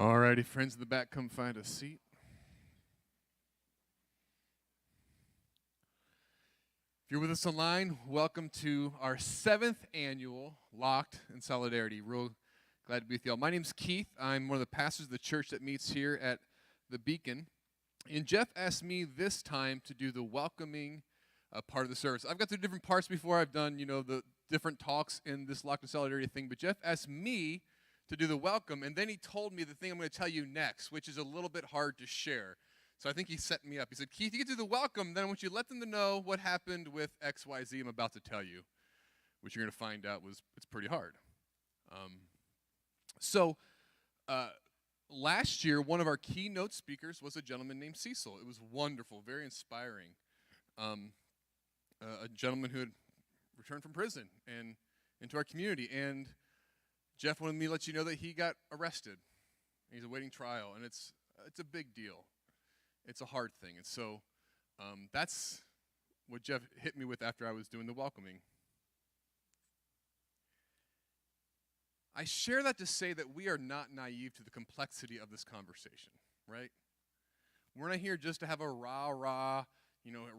All righty, friends in the back, come find a seat. If you're with us online, welcome to our 7th annual Locked in Solidarity. Real glad to be with y'all. My name's Keith. I'm one of the pastors of the church that meets here at the Beacon. And Jeff asked me this time to do the welcoming part of the service. I've got the different parts before. I've done, the different talks in this Locked in Solidarity thing. But Jeff asked me to do the welcome, and then he told me the thing I'm going to tell you next, which is a little bit hard to share. So I think he set me up. He said, Keith, you can do the welcome, then I want you to let them know what happened with XYZ I'm about to tell you, which you're going to find out it's pretty hard. Last year, one of our keynote speakers was a gentleman named Cecil. It was wonderful, very inspiring. A gentleman who had returned from prison and into our community. And Jeff wanted me to let you know that he got arrested. He's awaiting trial, and it's a big deal. It's a hard thing. And so that's what Jeff hit me with after I was doing the welcoming. I share that to say that we are not naive to the complexity of this conversation, right? We're not here just to have a rah-rah,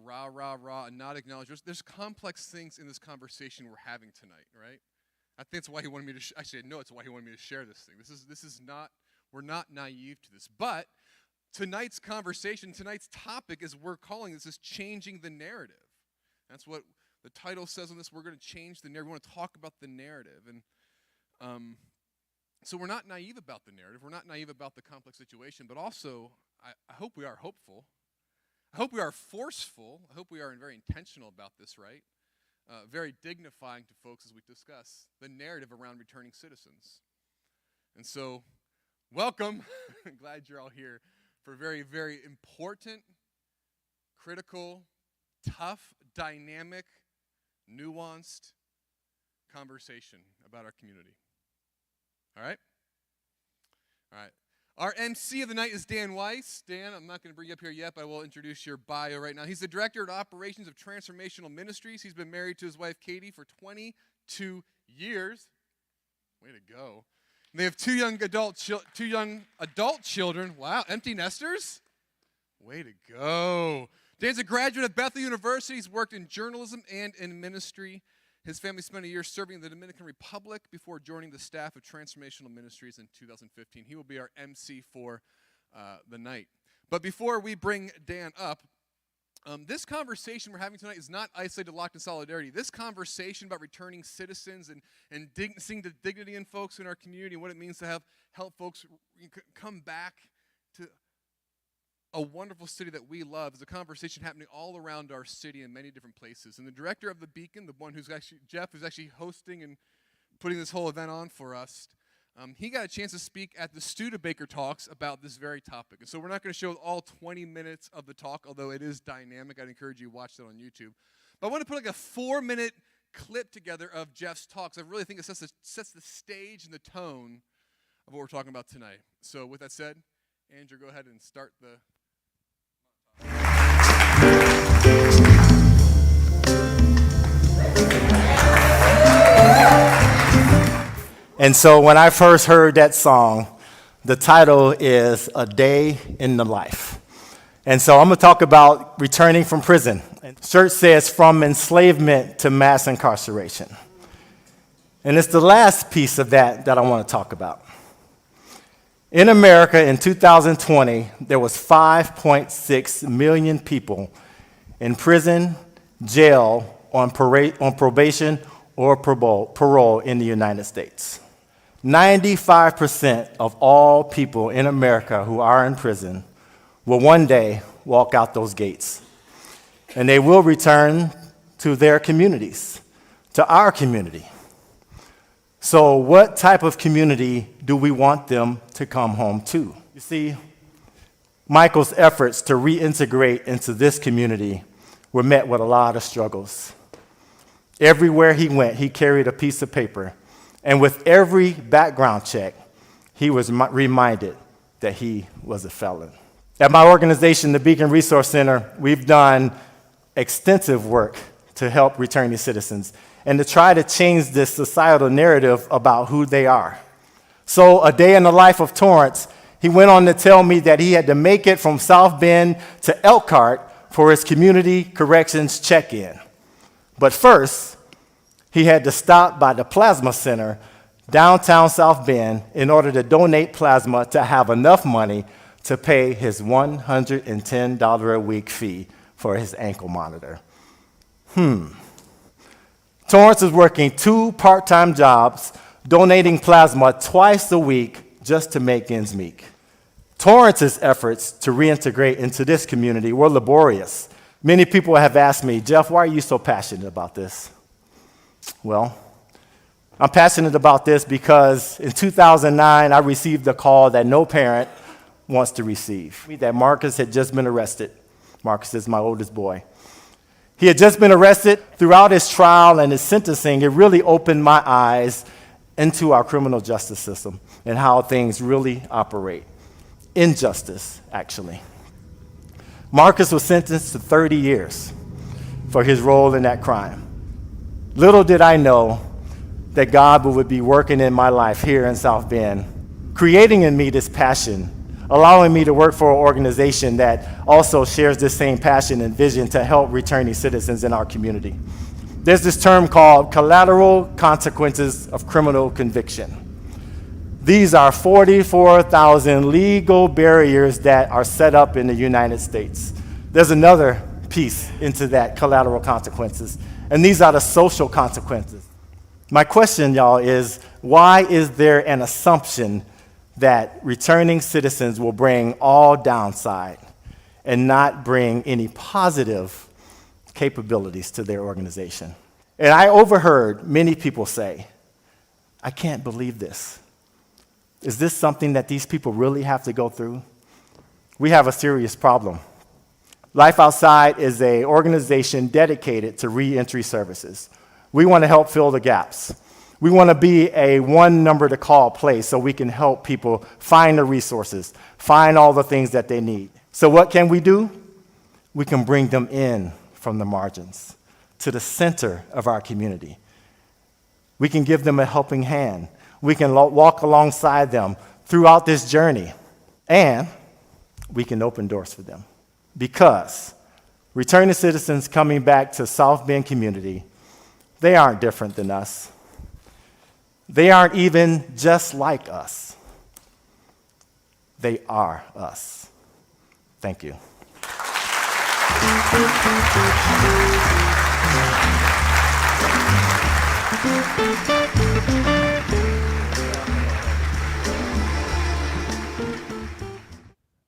rah-rah-rah, and not acknowledge. There's complex things in this conversation we're having tonight, right? I think that's why he wanted me to, it's why he wanted me to share this thing. This is not, we're not naive to this. But tonight's conversation, tonight's topic is we're calling this is changing the narrative. That's what the title says on this. We're going to change the narrative. We want to talk about the narrative. And so we're not naive about the narrative. We're not naive about the complex situation. But also, I hope we are hopeful. I hope we are forceful. I hope we are very intentional about this, right? Very dignifying to folks as we discuss the narrative around returning citizens. And so, welcome. I'm glad you're all here for a very, very important, critical, tough, dynamic, nuanced conversation about our community. All right? All right. Our MC of the night is Dan Weiss. Dan, I'm not going to bring you up here yet, but I will introduce your bio right now. He's the Director of Operations of Transformational Ministries. He's been married to his wife, Katie, for 22 years. Way to go. And they have two young adult children. Wow, empty nesters? Way to go. Dan's a graduate of Bethel University. He's worked in journalism and in ministry. His family spent a year serving in the Dominican Republic before joining the staff of Transformational Ministries in 2015. He will be our MC for the night. But before we bring Dan up, this conversation we're having tonight is not isolated, locked in solidarity. This conversation about returning citizens and seeing the dignity in folks in our community and what it means to help folks come back to a wonderful city that we love is a conversation happening all around our city in many different places. And the director of the Beacon, the one Jeff, who's actually hosting and putting this whole event on for us, he got a chance to speak at the Studebaker Talks about this very topic. And so we're not going to show all 20 minutes of the talk, although it is dynamic. I'd encourage you to watch that on YouTube. But I want to put like a 4-minute clip together of Jeff's talks. I really think it sets the stage and the tone of what we're talking about tonight. So with that said, Andrew, go ahead and start the... And so when I first heard that song, the title is A Day in the Life. And so I'm going to talk about returning from prison. Church says from enslavement to mass incarceration. And it's the last piece of that I want to talk about. In America in 2020, there was 5.6 million people in prison, jail, on probation, or parole in the United States. 95% of all people in America who are in prison will one day walk out those gates. And they will return to their communities, to our community. So what type of community do we want them to come home to? You see, Michael's efforts to reintegrate into this community were met with a lot of struggles. Everywhere he went, he carried a piece of paper. And with every background check, he was reminded that he was a felon. At my organization, the Beacon Resource Center, we've done extensive work to help returning citizens and to try to change this societal narrative about who they are. So A Day in the Life of Torrance He went on to tell me that he had to make it from South Bend to Elkhart for his community corrections check-in. But first, he had to stop by the Plasma Center downtown South Bend in order to donate plasma to have enough money to pay his $110 a week fee for his ankle monitor. Torrance is working 2 part-time jobs, donating plasma twice a week just to make ends meet. Torrance's efforts to reintegrate into this community were laborious. Many people have asked me, Jeff, why are you so passionate about this? Well, I'm passionate about this because in 2009, I received a call that no parent wants to receive, that Marcus had just been arrested. Marcus is my oldest boy. He had just been arrested. Throughout his trial and his sentencing, it really opened my eyes into our criminal justice system and how things really operate. Injustice, actually. Marcus was sentenced to 30 years for his role in that crime. Little did I know that God would be working in my life here in South Bend, creating in me this passion, allowing me to work for an organization that also shares this same passion and vision to help returning citizens in our community. There's this term called collateral consequences of criminal conviction. These are 44,000 legal barriers that are set up in the United States. There's another piece into that collateral consequences, and these are the social consequences. My question, y'all, is why is there an assumption that returning citizens will bring all downside and not bring any positive capabilities to their organization? And I overheard many people say, I can't believe this. Is this something that these people really have to go through? We have a serious problem. Life Outside is an organization dedicated to reentry services. We want to help fill the gaps. We want to be a one number to call place so we can help people find the resources, find all the things that they need. So what can we do? We can bring them in from the margins to the center of our community. We can give them a helping hand. We can walk alongside them throughout this journey, and we can open doors for them. Because returning citizens coming back to South Bend community, they aren't different than us. They aren't even just like us. They are us. Thank you.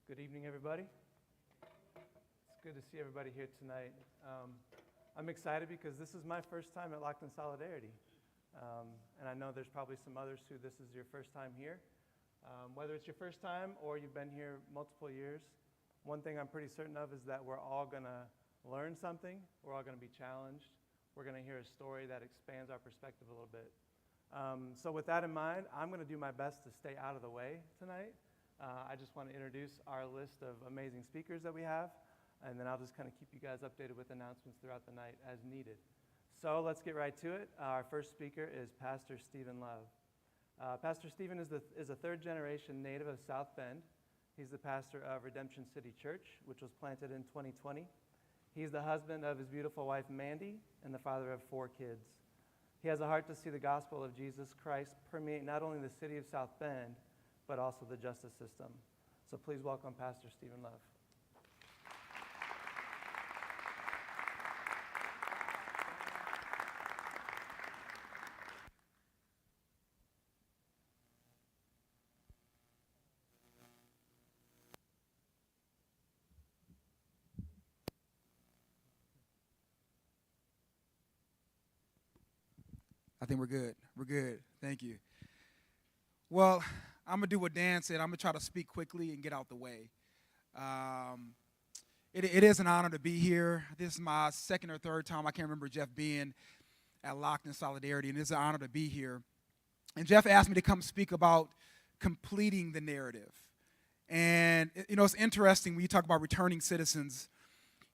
Good evening, everybody. It's good to see everybody here tonight. I'm excited because this is my first time at Locked in Solidarity. And I know there's probably some others who this is your first time here. Whether it's your first time or you've been here multiple years, one thing I'm pretty certain of is that we're all going to learn something. We're all going to be challenged. We're going to hear a story that expands our perspective a little bit. So with that in mind, I'm going to do my best to stay out of the way tonight. I just want to introduce our list of amazing speakers that we have, and then I'll just kind of keep you guys updated with announcements throughout the night as needed. So let's get right to it. Our first speaker is Pastor Stephen Love. Pastor Stephen is a third-generation native of South Bend. He's the pastor of Redemption City Church, which was planted in 2020. He's the husband of his beautiful wife, Mandy, and the father of 4 kids. He has a heart to see the gospel of Jesus Christ permeate not only the city of South Bend, but also the justice system. So please welcome Pastor Stephen Love. I think we're good. We're good. Thank you. Well, I'm going to do what Dan said. I'm going to try to speak quickly and get out the way. It is an honor to be here. This is my second or third time. I can't remember Jeff being at Locked in Solidarity, and it's an honor to be here. And Jeff asked me to come speak about completing the narrative. And, you know, it's interesting when you talk about returning citizens.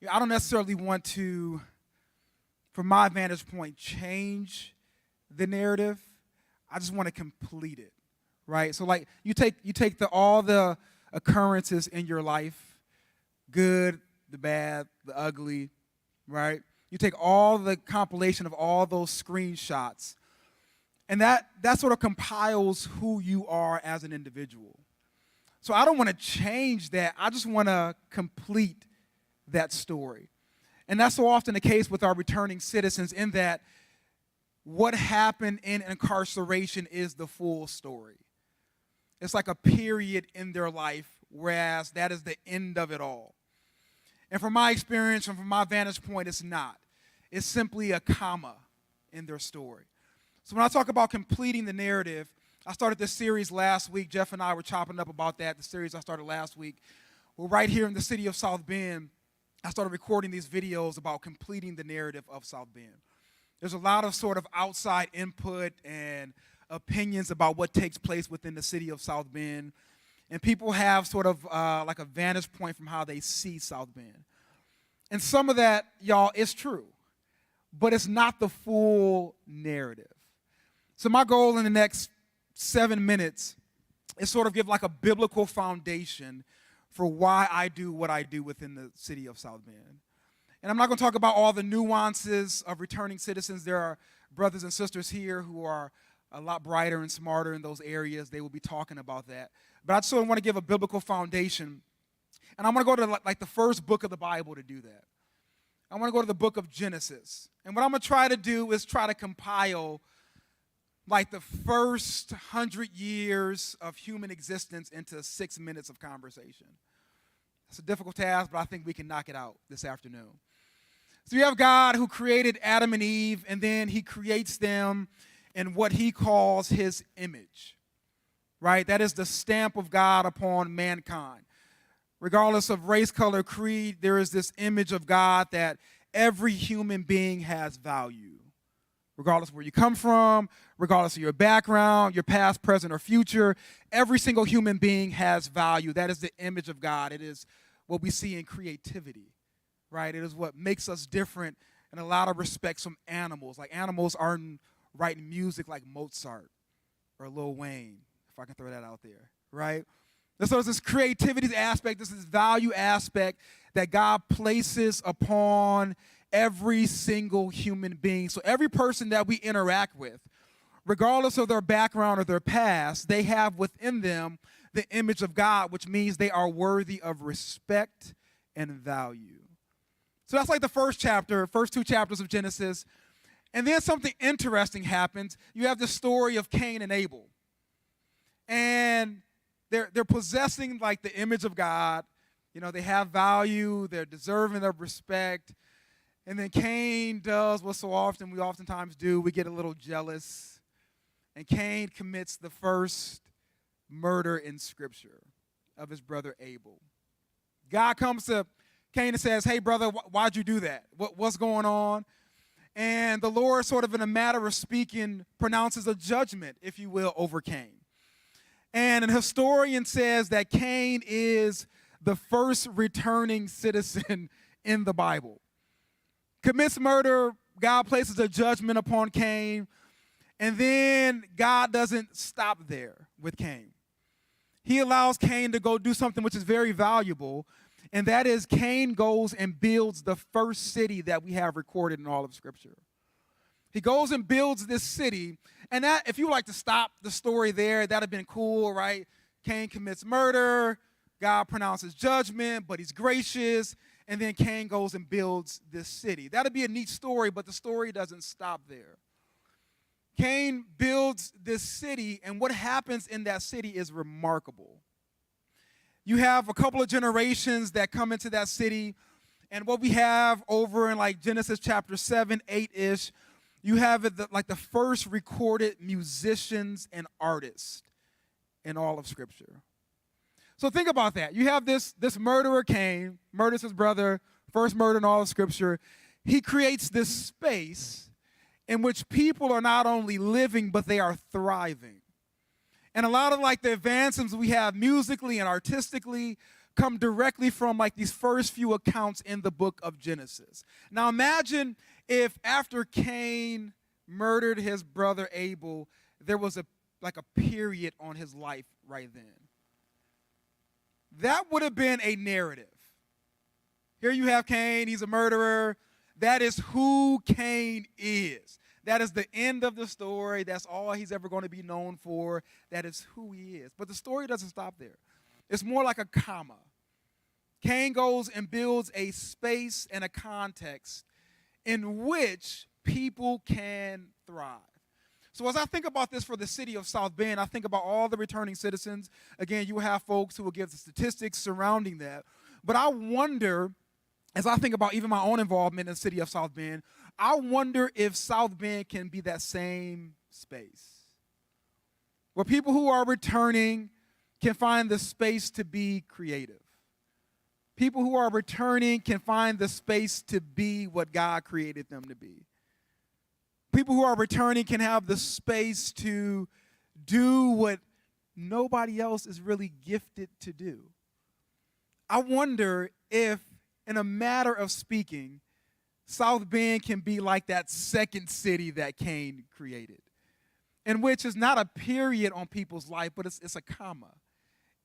I don't necessarily want to, from my vantage point, change the narrative. I just want to complete it, right? So like you take all the occurrences in your life, good, the bad, the ugly, right? You take all the compilation of all those screenshots, and that sort of compiles who you are as an individual. So I don't want to change that. I just want to complete that story. And that's so often the case with our returning citizens, in that what happened in incarceration is the full story. It's like a period in their life, whereas that is the end of it all. And from my experience and from my vantage point, it's not. It's simply a comma in their story. So when I talk about completing the narrative, I started this series last week. Jeff and I were chopping up about that, the series I started last week. We're right here in the city of South Bend. I started recording these videos about completing the narrative of South Bend. There's a lot of sort of outside input and opinions about what takes place within the city of South Bend. And people have sort of like a vantage point from how they see South Bend. And some of that, y'all, is true. But it's not the full narrative. So my goal in the next 7 minutes is sort of give like a biblical foundation for why I do what I do within the city of South Bend. And I'm not going to talk about all the nuances of returning citizens. There are brothers and sisters here who are a lot brighter and smarter in those areas. They will be talking about that. But I just sort of want to give a biblical foundation. And I'm going to go to like the first book of the Bible to do that. I want to go to the book of Genesis. And what I'm going to try to do is try to compile like the first 100 years of human existence into 6 minutes of conversation. It's a difficult task, but I think we can knock it out this afternoon. So you have God who created Adam and Eve, and then he creates them in what he calls his image, right? That is the stamp of God upon mankind. Regardless of race, color, creed, there is this image of God that every human being has value. Regardless of where you come from, regardless of your background, your past, present, or future, every single human being has value. That is the image of God. It is what we see in creativity, right? It is what makes us different in a lot of respects from animals. Like animals aren't writing music like Mozart or Lil Wayne, if I can throw that out there, right? And so there's this creativity aspect, this value aspect that God places upon every single human being. So every person that we interact with, regardless of their background or their past, they have within them the image of God, which means they are worthy of respect and value. So that's like the first chapter, first 2 chapters of Genesis. And then something interesting happens. You have the story of Cain and Abel. And they're possessing like the image of God. You know, they have value, they're deserving of respect. And then Cain does what so often we oftentimes do. We get a little jealous. And Cain commits the first murder in Scripture of his brother Abel. God comes to Cain and says, hey, brother, why'd you do that? What's going on? And the Lord, sort of in a matter of speaking, pronounces a judgment, if you will, over Cain. And an historian says that Cain is the first returning citizen in the Bible. Commits murder, God places a judgment upon Cain, and then God doesn't stop there with Cain. He allows Cain to go do something which is very valuable, and that is Cain goes and builds the first city that we have recorded in all of Scripture. He goes and builds this city, and that, if you would like to stop the story there, that would have been cool, right? Cain commits murder, God pronounces judgment, but he's gracious, and then Cain goes and builds this city. That would be a neat story, but the story doesn't stop there. Cain builds this city, and what happens in that city is remarkable. You have a couple of generations that come into that city, and what we have over in like Genesis chapter 7, 8-ish, you have like the first recorded musicians and artists in all of Scripture. So think about that. You have this murderer Cain, murders his brother, first murder in all of Scripture. He creates this space in which people are not only living, but they are thriving. And a lot of like the advancements we have musically and artistically come directly from like these first few accounts in the book of Genesis. Now imagine if after Cain murdered his brother Abel, there was a like a period on his life right then. That would have been a narrative. Here you have Cain, he's a murderer. That is who Cain is. That is the end of the story. That's all he's ever going to be known for. That is who he is. But the story doesn't stop there. It's more like a comma. Cain goes and builds a space and a context in which people can thrive. So as I think about this for the city of South Bend, I think about all the returning citizens. Again, you have folks who will give the statistics surrounding that. But I wonder, as I think about even my own involvement in the city of South Bend, I wonder if South Bend can be that same space where people who are returning can find the space to be creative. People who are returning can find the space to be what God created them to be. People who are returning can have the space to do what nobody else is really gifted to do. I wonder if, in a matter of speaking, South Bend can be like that second city that Cain created, in which is not a period on people's life, but it's a comma.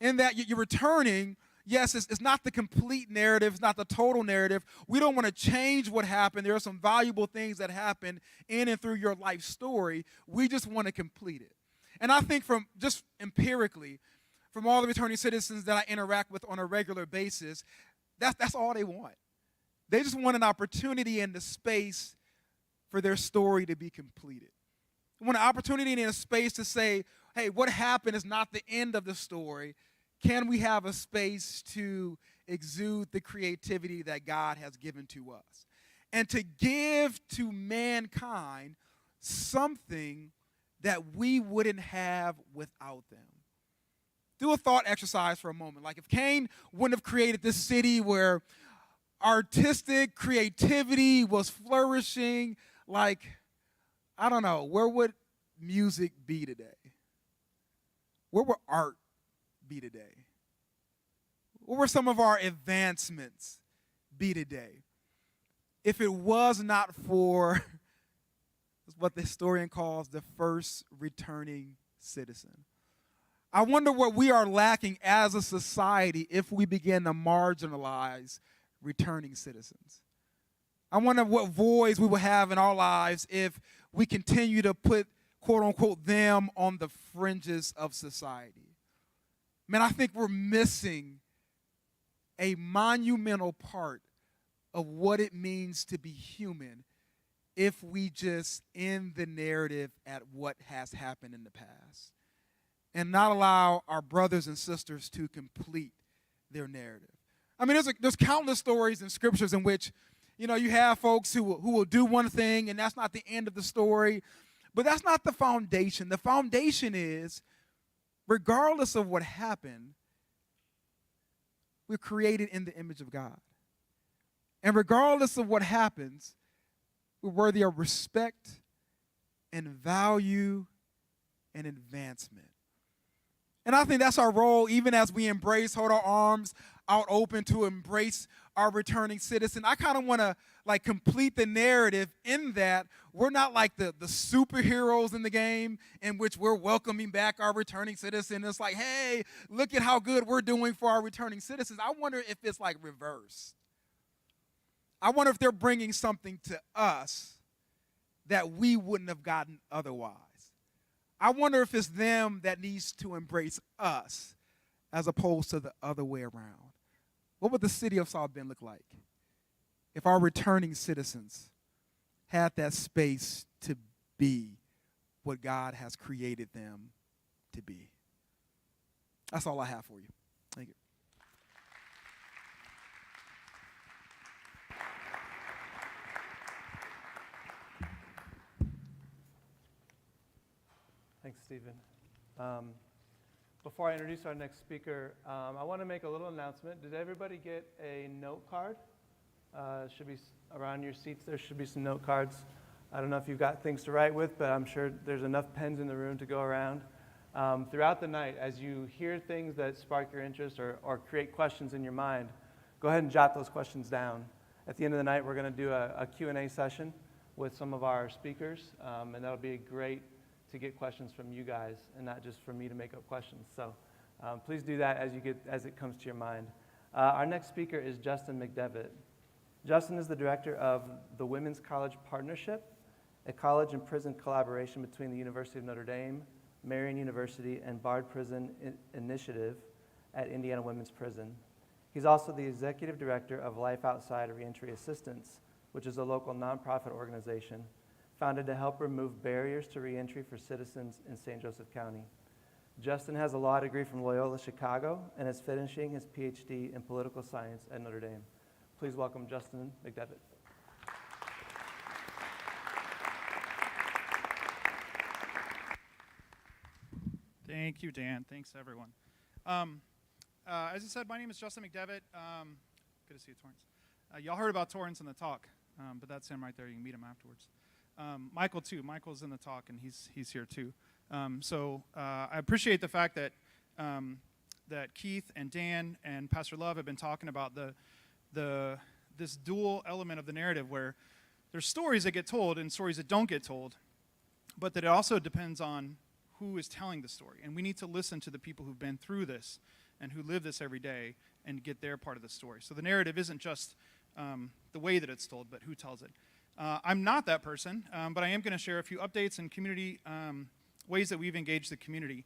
In that you're returning, yes, it's not the complete narrative, it's not the total narrative. We don't want to change what happened. There are some valuable things that happen in and through your life story. We just want to complete it. And I think from just empirically, from all the returning citizens that I interact with on a regular basis, that's all they want. They just want an opportunity and the space for their story to be completed. They want an opportunity and a space to say, hey, what happened is not the end of the story. Can we have a space to exude the creativity that God has given to us? And to give to mankind something that we wouldn't have without them. Do a thought exercise for a moment. Like if Cain wouldn't have created this city where artistic creativity was flourishing, like, I don't know, where would music be today? Where would art be today? What were some of our advancements be today? If it was not for what the historian calls the first returning citizen. I wonder what we are lacking as a society if we begin to marginalize returning citizens. I wonder what voids we will have in our lives if we continue to put, quote unquote, them on the fringes of society. Man, I think we're missing a monumental part of what it means to be human if we just end the narrative at what has happened in the past and not allow our brothers and sisters to complete their narrative. I mean, there's countless stories in scriptures in which, you know, you have folks who will do one thing and that's not the end of the story, but that's not the foundation. The foundation is, regardless of what happened, we're created in the image of God. And regardless of what happens, we're worthy of respect and value and advancement. And I think that's our role, even as we hold our arms out open to embrace our returning citizen. I kind of want to like complete the narrative in that we're not like the superheroes in the game in which we're welcoming back our returning citizen. It's like, hey, look at how good we're doing for our returning citizens. I wonder if it's like reverse. I wonder if they're bringing something to us that we wouldn't have gotten otherwise. I wonder if it's them that needs to embrace us as opposed to the other way around. What would the city of South Bend look like if our returning citizens had that space to be what God has created them to be? That's all I have for you. Thank you. Thanks, Stephen. Before I introduce our next speaker, I want to make a little announcement. Did everybody get a note card? Should be around your seats. There should be some note cards. I don't know if you've got things to write with, but I'm sure there's enough pens in the room to go around. Throughout the night, as you hear things that spark your interest or create questions in your mind, go ahead and jot those questions down. At the end of the night, we're going to do a Q&A session with some of our speakers, and that'll be great to get questions from you guys and not just for me to make up questions. So please do that as it comes to your mind. Our next speaker is Justin McDevitt. Justin is the director of the Women's College Partnership, a college and prison collaboration between the University of Notre Dame, Marian University, and Bard Prison Initiative at Indiana Women's Prison. He's also the executive director of Life Outside Reentry Assistance, which is a local nonprofit organization founded to help remove barriers to reentry for citizens in St. Joseph County. Justin has a law degree from Loyola Chicago and is finishing his PhD in political science at Notre Dame. Please welcome Justin McDevitt. Thank you, Dan. Thanks, everyone. As I said, my name is Justin McDevitt. Good to see you, Torrance. Y'all heard about Torrance in the talk, but that's him right there. You can meet him afterwards. Michael, too. Michael's in the talk, and he's here, too. I appreciate the fact that that Keith and Dan and Pastor Love have been talking about this dual element of the narrative where there's stories that get told and stories that don't get told, but that it also depends on who is telling the story. And we need to listen to the people who've been through this and who live this every day and get their part of the story. So the narrative isn't just the way that it's told, but who tells it. I'm not that person, but I am going to share a few updates and community ways that we've engaged the community.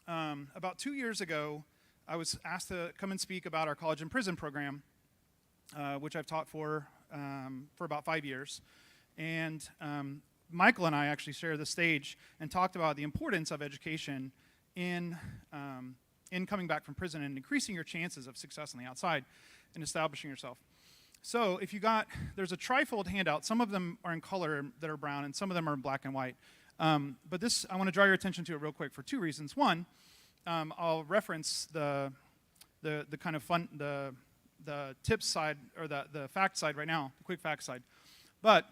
About 2 years ago, I was asked to come and speak about our college and prison program, which I've taught for about 5 years. And Michael and I actually shared the stage and talked about the importance of education in coming back from prison and increasing your chances of success on the outside and establishing yourself. So there's a trifold handout. Some of them are in color that are brown, and some of them are in black and white. But this, I want to draw your attention to it real quick for two reasons. One, I'll reference the kind of fun, the tips side, or the fact side right now, the quick fact side. But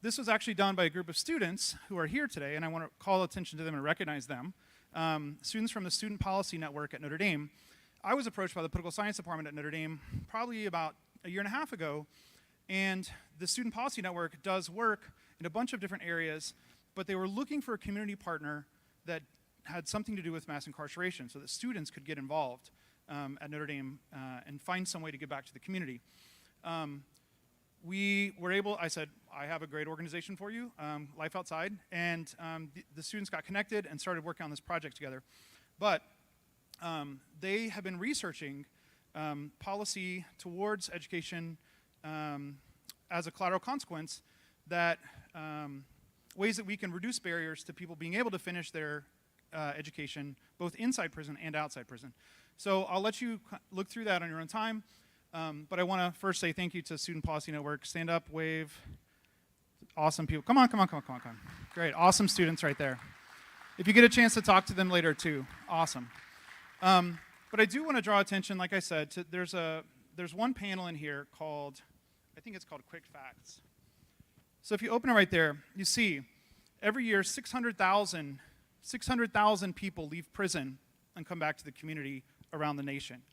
this was actually done by a group of students who are here today, and I want to call attention to them and recognize them. Students from the Student Policy Network at Notre Dame. I was approached by the Political Science Department at Notre Dame probably about a year and a half ago, and the Student Policy Network does work in a bunch of different areas, but they were looking for a community partner that had something to do with mass incarceration so that students could get involved at Notre Dame and find some way to give back to the community. We were able, I said, I have a great organization for you, Life Outside, and the students got connected and started working on this project together. But they have been researching policy towards education as a collateral consequence, that ways that we can reduce barriers to people being able to finish their education both inside prison and outside prison. So I'll let you look through that on your own time. But I want to first say thank you to Student Policy Network. Stand up, wave. Awesome people. Come on. Great, awesome students right there. If you get a chance to talk to them later too, awesome. But I do want to draw attention, like I said, to there's one panel in here called, I think it's called Quick Facts. So if you open it right there, you see every year 600,000 people leave prison and come back to the community around the nation.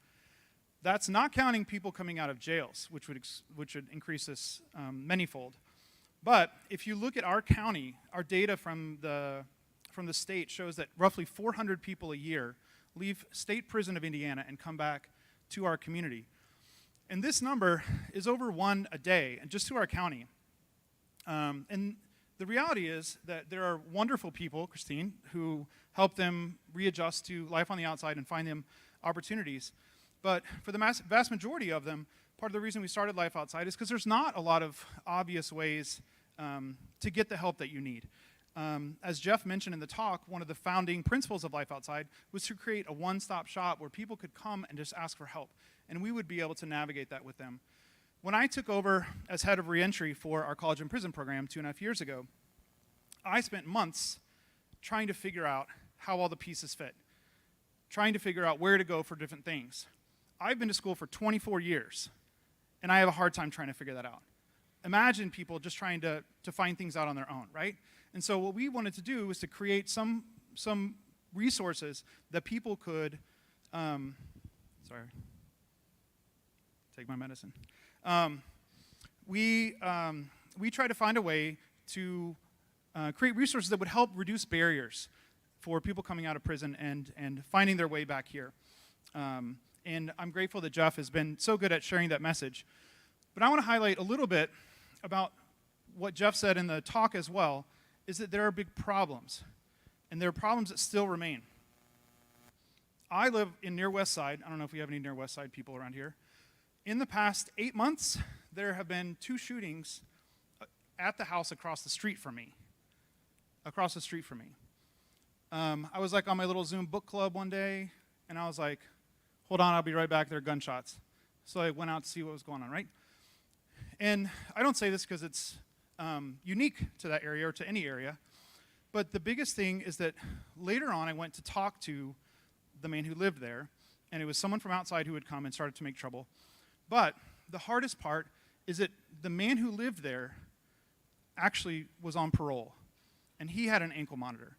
That's not counting people coming out of jails, which would increase this manyfold. But if you look at our county, our data from the state shows that roughly 400 people a year leave State Prison of Indiana and come back to our community. And this number is over one a day, and just to our county. And the reality is that there are wonderful people, Christine, who help them readjust to life on the outside and find them opportunities. But for the vast majority of them, part of the reason we started Life Outside is because there's not a lot of obvious ways to get the help that you need. As Jeff mentioned in the talk, one of the founding principles of Life Outside was to create a one-stop shop where people could come and just ask for help, and we would be able to navigate that with them. When I took over as head of reentry for our college and prison program 2.5 years ago, I spent months trying to figure out how all the pieces fit, trying to figure out where to go for different things. I've been to school for 24 years, and I have a hard time trying to figure that out. Imagine people just trying to find things out on their own, right? And so what we wanted to do was to create some resources that people could, take my medicine. We try to find a way to create resources that would help reduce barriers for people coming out of prison and finding their way back here. And I'm grateful that Jeff has been so good at sharing that message. But I want to highlight a little bit about what Jeff said in the talk as well, is that there are big problems, and there are problems that still remain. I live in near West Side. I don't know if we have any near West Side people around here. In the past 8 months, there have been 2 shootings at the house across the street from me. Across the street from me. I was like on my little Zoom book club one day, and I was like, hold on, I'll be right back, there are gunshots. So I went out to see what was going on, right? And I don't say this because it's unique to that area or to any area, but the biggest thing is that later on I went to talk to the man who lived there, and it was someone from outside who had come and started to make trouble. But the hardest part is that the man who lived there actually was on parole, and he had an ankle monitor.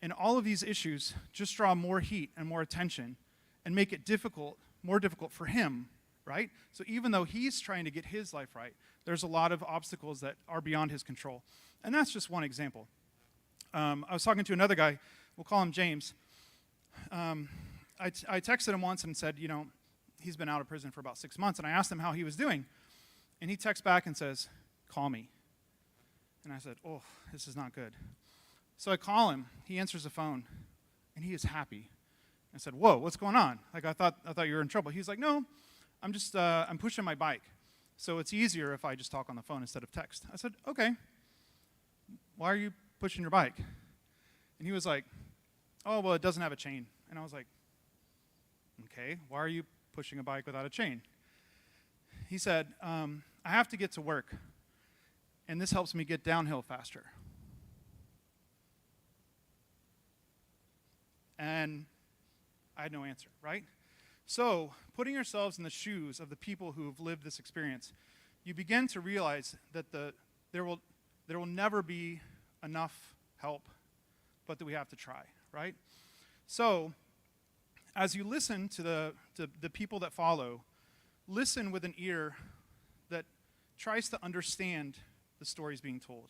And all of these issues just draw more heat and more attention and make it more difficult for him, right? So even though he's trying to get his life right, there's a lot of obstacles that are beyond his control. And that's just one example. I was talking to another guy, we'll call him James. I texted him once and said, you know, he's been out of prison for about 6 months, and I asked him how he was doing. And he texts back and says, call me. And I said, oh, this is not good. So I call him, he answers the phone, and he is happy. I said, whoa, what's going on? Like, I thought you were in trouble. He's like, no, I'm pushing my bike. So it's easier if I just talk on the phone instead of text. I said, okay, why are you pushing your bike? And he was like, oh, well, it doesn't have a chain. And I was like, okay, why are you pushing a bike without a chain? He said, I have to get to work, and this helps me get downhill faster. And I had no answer, right? So, putting yourselves in the shoes of the people who have lived this experience, you begin to realize that there will never be enough help, but that we have to try, right? So, as you listen to the people that follow, listen with an ear that tries to understand the stories being told,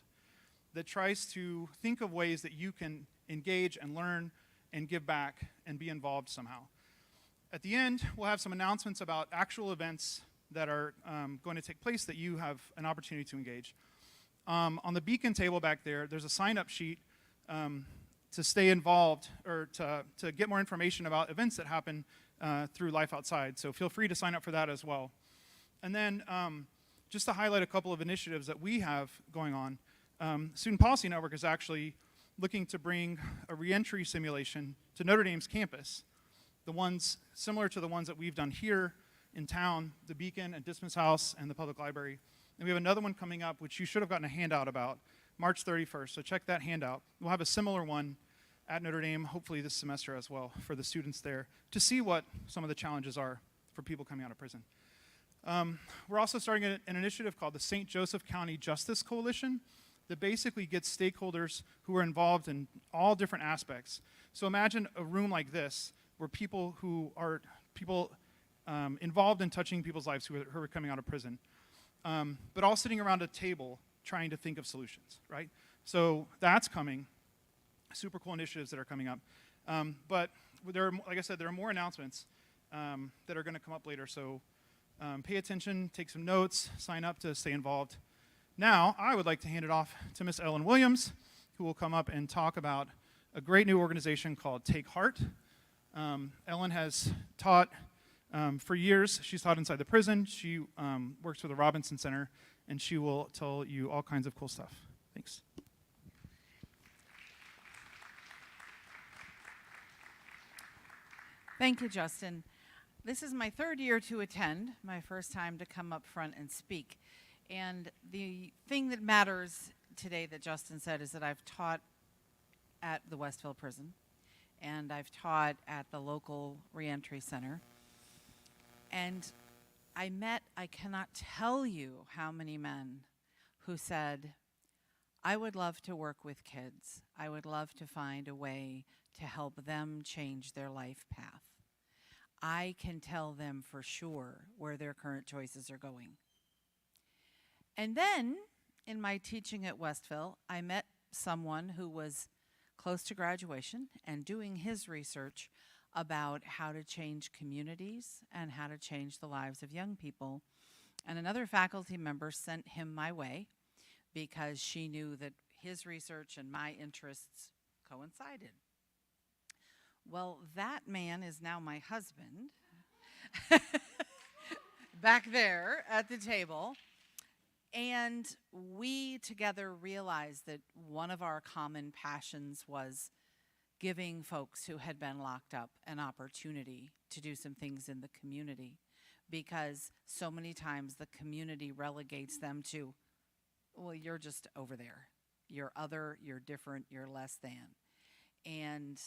that tries to think of ways that you can engage and learn and give back and be involved somehow. At the end, we'll have some announcements about actual events that are going to take place that you have an opportunity to engage. On the beacon table back there, there's a sign-up sheet to stay involved or to get more information about events that happen through Life Outside. So feel free to sign up for that as well. And then just to highlight a couple of initiatives that we have going on, Student Policy Network is actually looking to bring a reentry simulation to Notre Dame's campus, the ones similar to the ones that we've done here in town, the Beacon and Dismas House and the Public Library. And we have another one coming up, which you should have gotten a handout about, March 31st, so check that handout. We'll have a similar one at Notre Dame, hopefully this semester as well, for the students there, to see what some of the challenges are for people coming out of prison. We're also starting an initiative called the St. Joseph County Justice Coalition that basically gets stakeholders who are involved in all different aspects. So imagine a room like this where people involved in touching people's lives who are coming out of prison, but all sitting around a table trying to think of solutions, right? So that's coming. Super cool initiatives that are coming up. But there are, like I said, there are more announcements that are going to come up later. So pay attention, take some notes, sign up to stay involved. Now, I would like to hand it off to Miss Ellen Williams, who will come up and talk about a great new organization called Take Heart. Ellen has taught for years. She's taught inside the prison. She works for the Robinson Center, and she will tell you all kinds of cool stuff. Thanks. Thank you, Justin. This is my third year to attend, my first time to come up front and speak. And the thing that matters today that Justin said is that I've taught at the Westville Prison, and I've taught at the local reentry center. And I cannot tell you how many men who said, I would love to work with kids. I would love to find a way to help them change their life path. I can tell them for sure where their current choices are going. And then, in my teaching at Westville, I met someone who was close to graduation and doing his research about how to change communities and how to change the lives of young people. And another faculty member sent him my way because she knew that his research and my interests coincided. Well, that man is now my husband, back there at the table. And we together realized that one of our common passions was giving folks who had been locked up an opportunity to do some things in the community, because so many times the community relegates them to, well, you're just over there. You're other, you're different, you're less than. And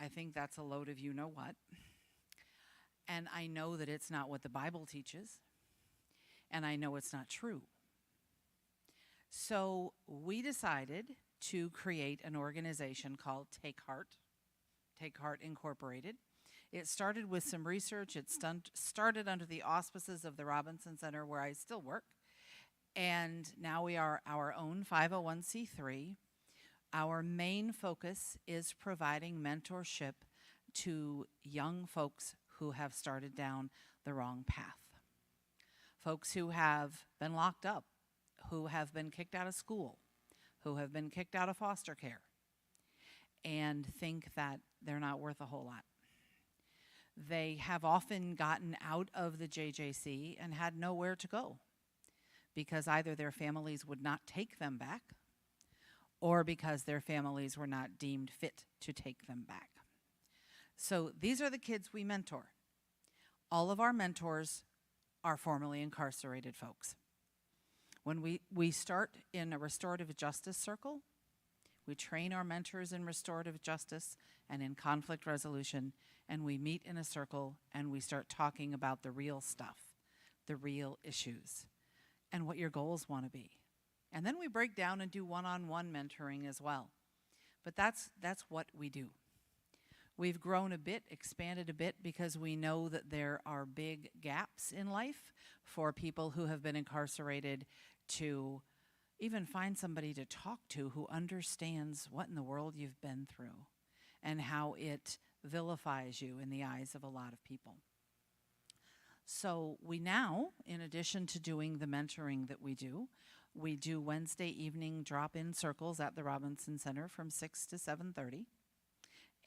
I think that's a load of you know what. And I know that it's not what the Bible teaches. And I know it's not true. So we decided to create an organization called Take Heart Incorporated. It started with some research. It started under the auspices of the Robinson Center, where I still work. And now we are our own 501c3. Our main focus is providing mentorship to young folks who have started down the wrong path. Folks who have been locked up, who have been kicked out of school, who have been kicked out of foster care, and think that they're not worth a whole lot. They have often gotten out of the JJC and had nowhere to go because either their families would not take them back or because their families were not deemed fit to take them back. So these are the kids we mentor. All of our mentors are formerly incarcerated folks. When we start in a restorative justice circle, we train our mentors in restorative justice and in conflict resolution, and we meet in a circle and we start talking about the real stuff, the real issues, and what your goals want to be. And then we break down and do one-on-one mentoring as well. But that's what we do. We've grown a bit, expanded a bit, because we know that there are big gaps in life for people who have been incarcerated to even find somebody to talk to who understands what in the world you've been through and how it vilifies you in the eyes of a lot of people. So we now, in addition to doing the mentoring that we do Wednesday evening drop-in circles at the Robinson Center from 6 to 7:30.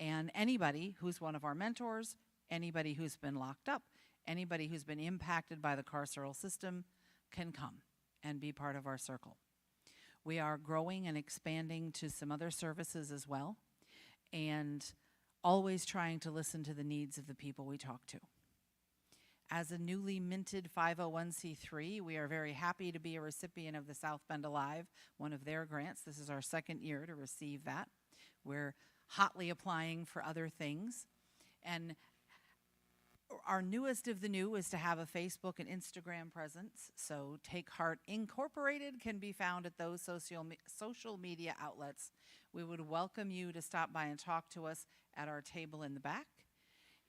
And anybody who's one of our mentors, anybody who's been locked up, anybody who's been impacted by the carceral system can come and be part of our circle. We are growing and expanding to some other services as well, and always trying to listen to the needs of the people we talk to. As a newly minted 501c3, we are very happy to be a recipient of the South Bend Alive, one of their grants. This is our second year to receive that. We're hotly applying for other things. And our newest of the new is to have a Facebook and Instagram presence. So Take Heart Incorporated can be found at those social media outlets. We would welcome you to stop by and talk to us at our table in the back.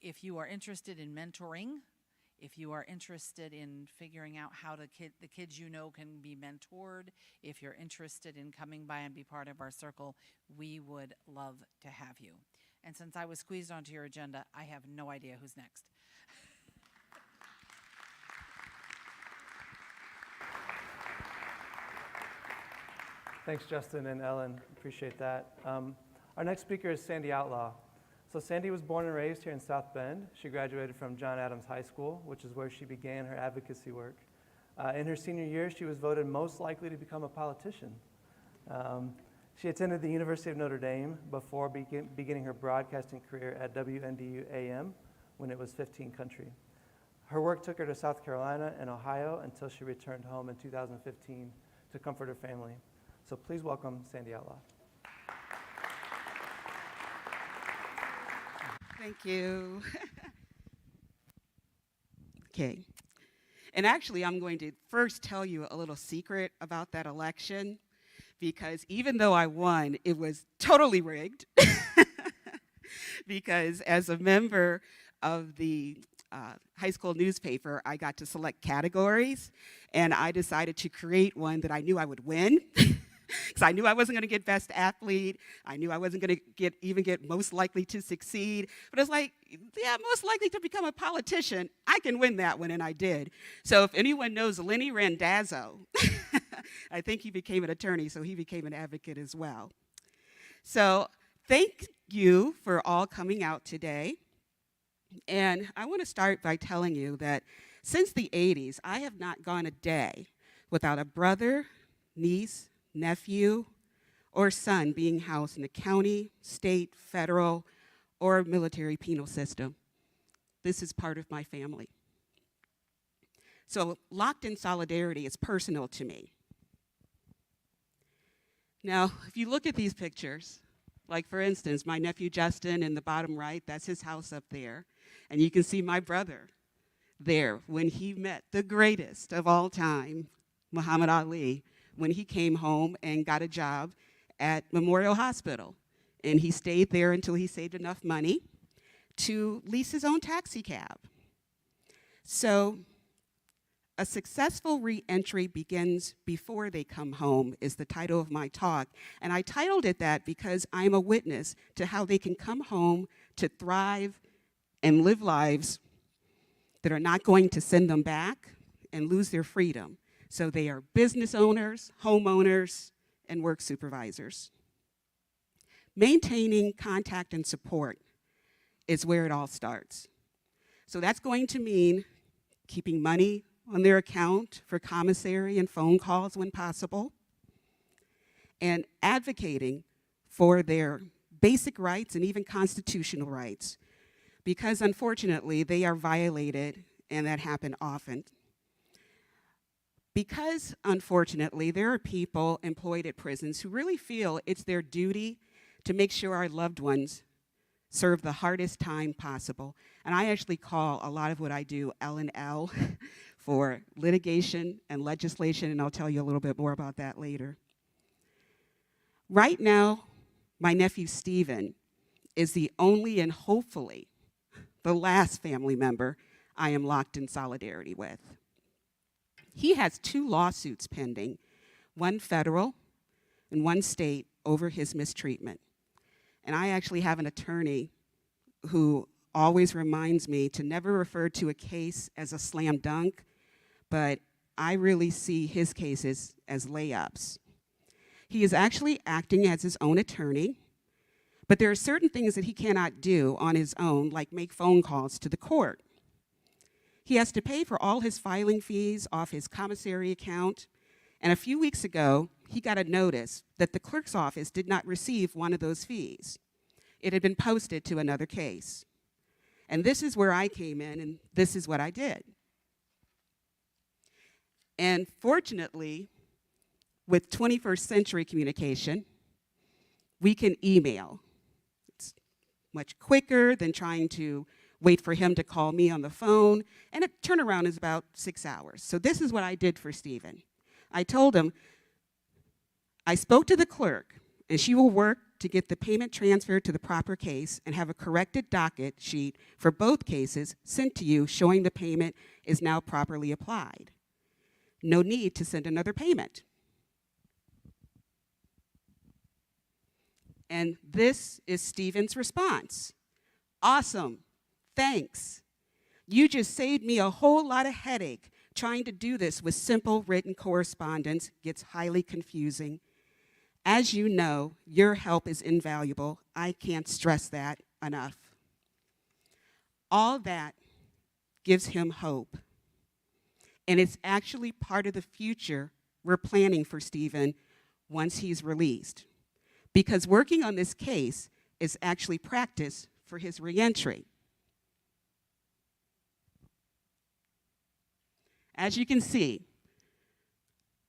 If you are interested in mentoring, if you are interested in figuring out how the kids you know can be mentored, if you're interested in coming by and be part of our circle, we would love to have you. And since I was squeezed onto your agenda, I have no idea who's next. Thanks, Justin and Ellen. Appreciate that. Our next speaker is Sandy Outlaw. So Sandy was born and raised here in South Bend. She graduated from John Adams High School, which is where she began her advocacy work. In her senior year, she was voted most likely to become a politician. She attended the University of Notre Dame before beginning her broadcasting career at WNDU AM when it was 15 country. Her work took her to South Carolina and Ohio until she returned home in 2015 to comfort her family. So please welcome Sandy Outlaw. Thank you. Okay. And actually, I'm going to first tell you a little secret about that election, because even though I won, it was totally rigged. Because as a member of the high school newspaper, I got to select categories, and I decided to create one that I knew I would win. because I knew I wasn't going to get best athlete. I knew I wasn't going to even get most likely to succeed. But it's like, yeah, most likely to become a politician. I can win that one, and I did. So if anyone knows Lenny Randazzo, I think he became an attorney, so he became an advocate as well. So thank you for all coming out today. And I want to start by telling you that since the 80s, I have not gone a day without a brother, niece, nephew, or son being housed in the county, state, federal, or military penal system. This is part of my family. So Locked in Solidarity is personal to me. Now, if you look at these pictures, like for instance, my nephew Justin in the bottom right, that's his house up there. And you can see my brother there when he met the greatest of all time, Muhammad Ali, when he came home and got a job at Memorial Hospital. And he stayed there until he saved enough money to lease his own taxi cab. So a successful reentry begins before they come home is the title of my talk. And I titled it that because I'm a witness to how they can come home to thrive and live lives that are not going to send them back and lose their freedom. So they are business owners, homeowners, and work supervisors. Maintaining contact and support is where it all starts. So that's going to mean keeping money on their account for commissary and phone calls when possible, and advocating for their basic rights and even constitutional rights, because unfortunately they are violated, and that happens often. Because unfortunately there are people employed at prisons who really feel it's their duty to make sure our loved ones serve the hardest time possible. And I actually call a lot of what I do L&L for litigation and legislation, and I'll tell you a little bit more about that later. Right now, my nephew Stephen is the only and hopefully the last family member I am locked in solidarity with. He has 2 lawsuits pending, one federal and one state, over his mistreatment. And I actually have an attorney who always reminds me to never refer to a case as a slam dunk, but I really see his cases as layups. He is actually acting as his own attorney, but there are certain things that he cannot do on his own, like make phone calls to the court. He has to pay for all his filing fees off his commissary account, and a few weeks ago, he got a notice that the clerk's office did not receive one of those fees. It had been posted to another case. And this is where I came in, and this is what I did. And fortunately, with 21st century communication, we can email. It's much quicker than trying to wait for him to call me on the phone, and a turnaround is about 6 hours. So this is what I did for Stephen. I told him, I spoke to the clerk, and she will work to get the payment transferred to the proper case and have a corrected docket sheet for both cases sent to you showing the payment is now properly applied. No need to send another payment. And this is Stephen's response. Awesome, thanks. You just saved me a whole lot of headache. Trying to do this with simple written correspondence gets highly confusing. As you know, your help is invaluable. I can't stress that enough. All that gives him hope. And it's actually part of the future we're planning for Stephen once he's released. Because working on this case is actually practice for his reentry. As you can see,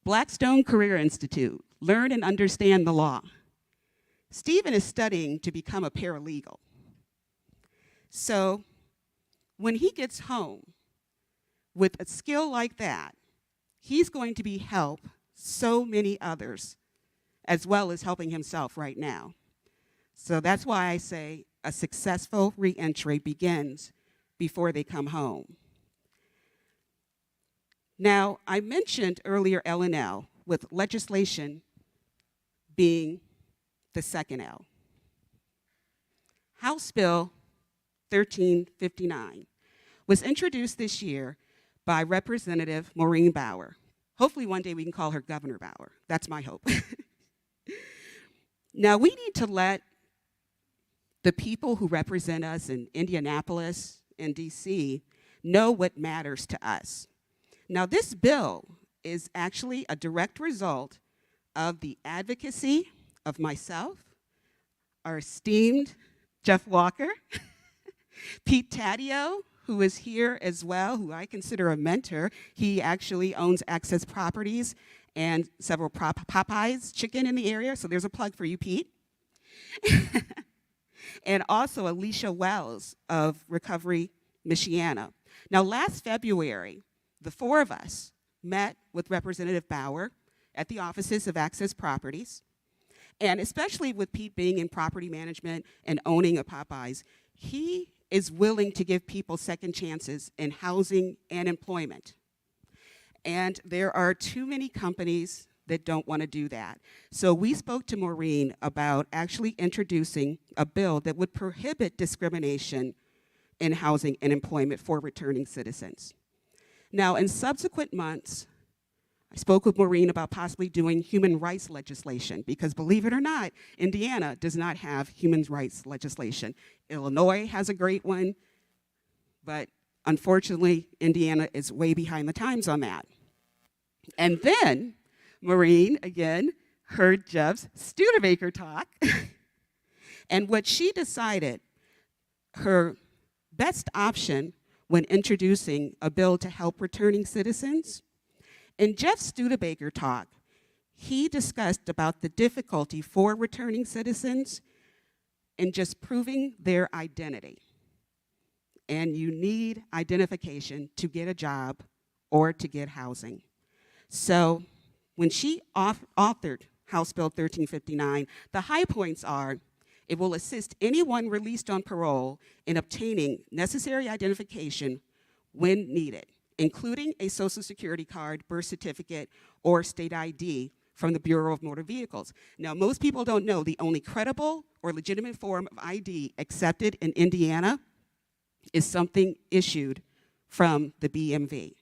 Blackstone Career Institute, learn and understand the law. Stephen is studying to become a paralegal. So when he gets home with a skill like that, he's going to be help so many others, as well as helping himself right now. So that's why I say a successful reentry begins before they come home. Now, I mentioned earlier L&L with legislation being the second L. House Bill 1359 was introduced this year by Representative Maureen Bauer. Hopefully one day we can call her Governor Bauer. That's my hope. Now we need to let the people who represent us in Indianapolis and DC know what matters to us. Now this bill is actually a direct result of the advocacy of myself, our esteemed Jeff Walker, Pete Taddeo, who is here as well, who I consider a mentor. He actually owns Access Properties and several Popeyes chicken in the area, so there's a plug for you, Pete. And also Alicia Wells of Recovery Michiana. Now, last February, the four of us met with Representative Bauer at the offices of Access Properties, and especially with Pete being in property management and owning a Popeyes, he is willing to give people second chances in housing and employment. And there are too many companies that don't want to do that. So we spoke to Maureen about actually introducing a bill that would prohibit discrimination in housing and employment for returning citizens. Now, in subsequent months, I spoke with Maureen about possibly doing human rights legislation because, believe it or not, Indiana does not have human rights legislation. Illinois has a great one, but unfortunately, Indiana is way behind the times on that. And then Maureen, again, heard Jeff's Studebaker talk, and what she decided her best option when introducing a bill to help returning citizens. In Jeff Studebaker talk, he discussed about the difficulty for returning citizens in just proving their identity. And you need identification to get a job or to get housing. So when she authored House Bill 1359, the high points are it will assist anyone released on parole in obtaining necessary identification when needed, including a Social Security card, birth certificate, or state ID from the Bureau of Motor Vehicles. Now, most people don't know the only credible or legitimate form of ID accepted in Indiana is something issued from the BMV.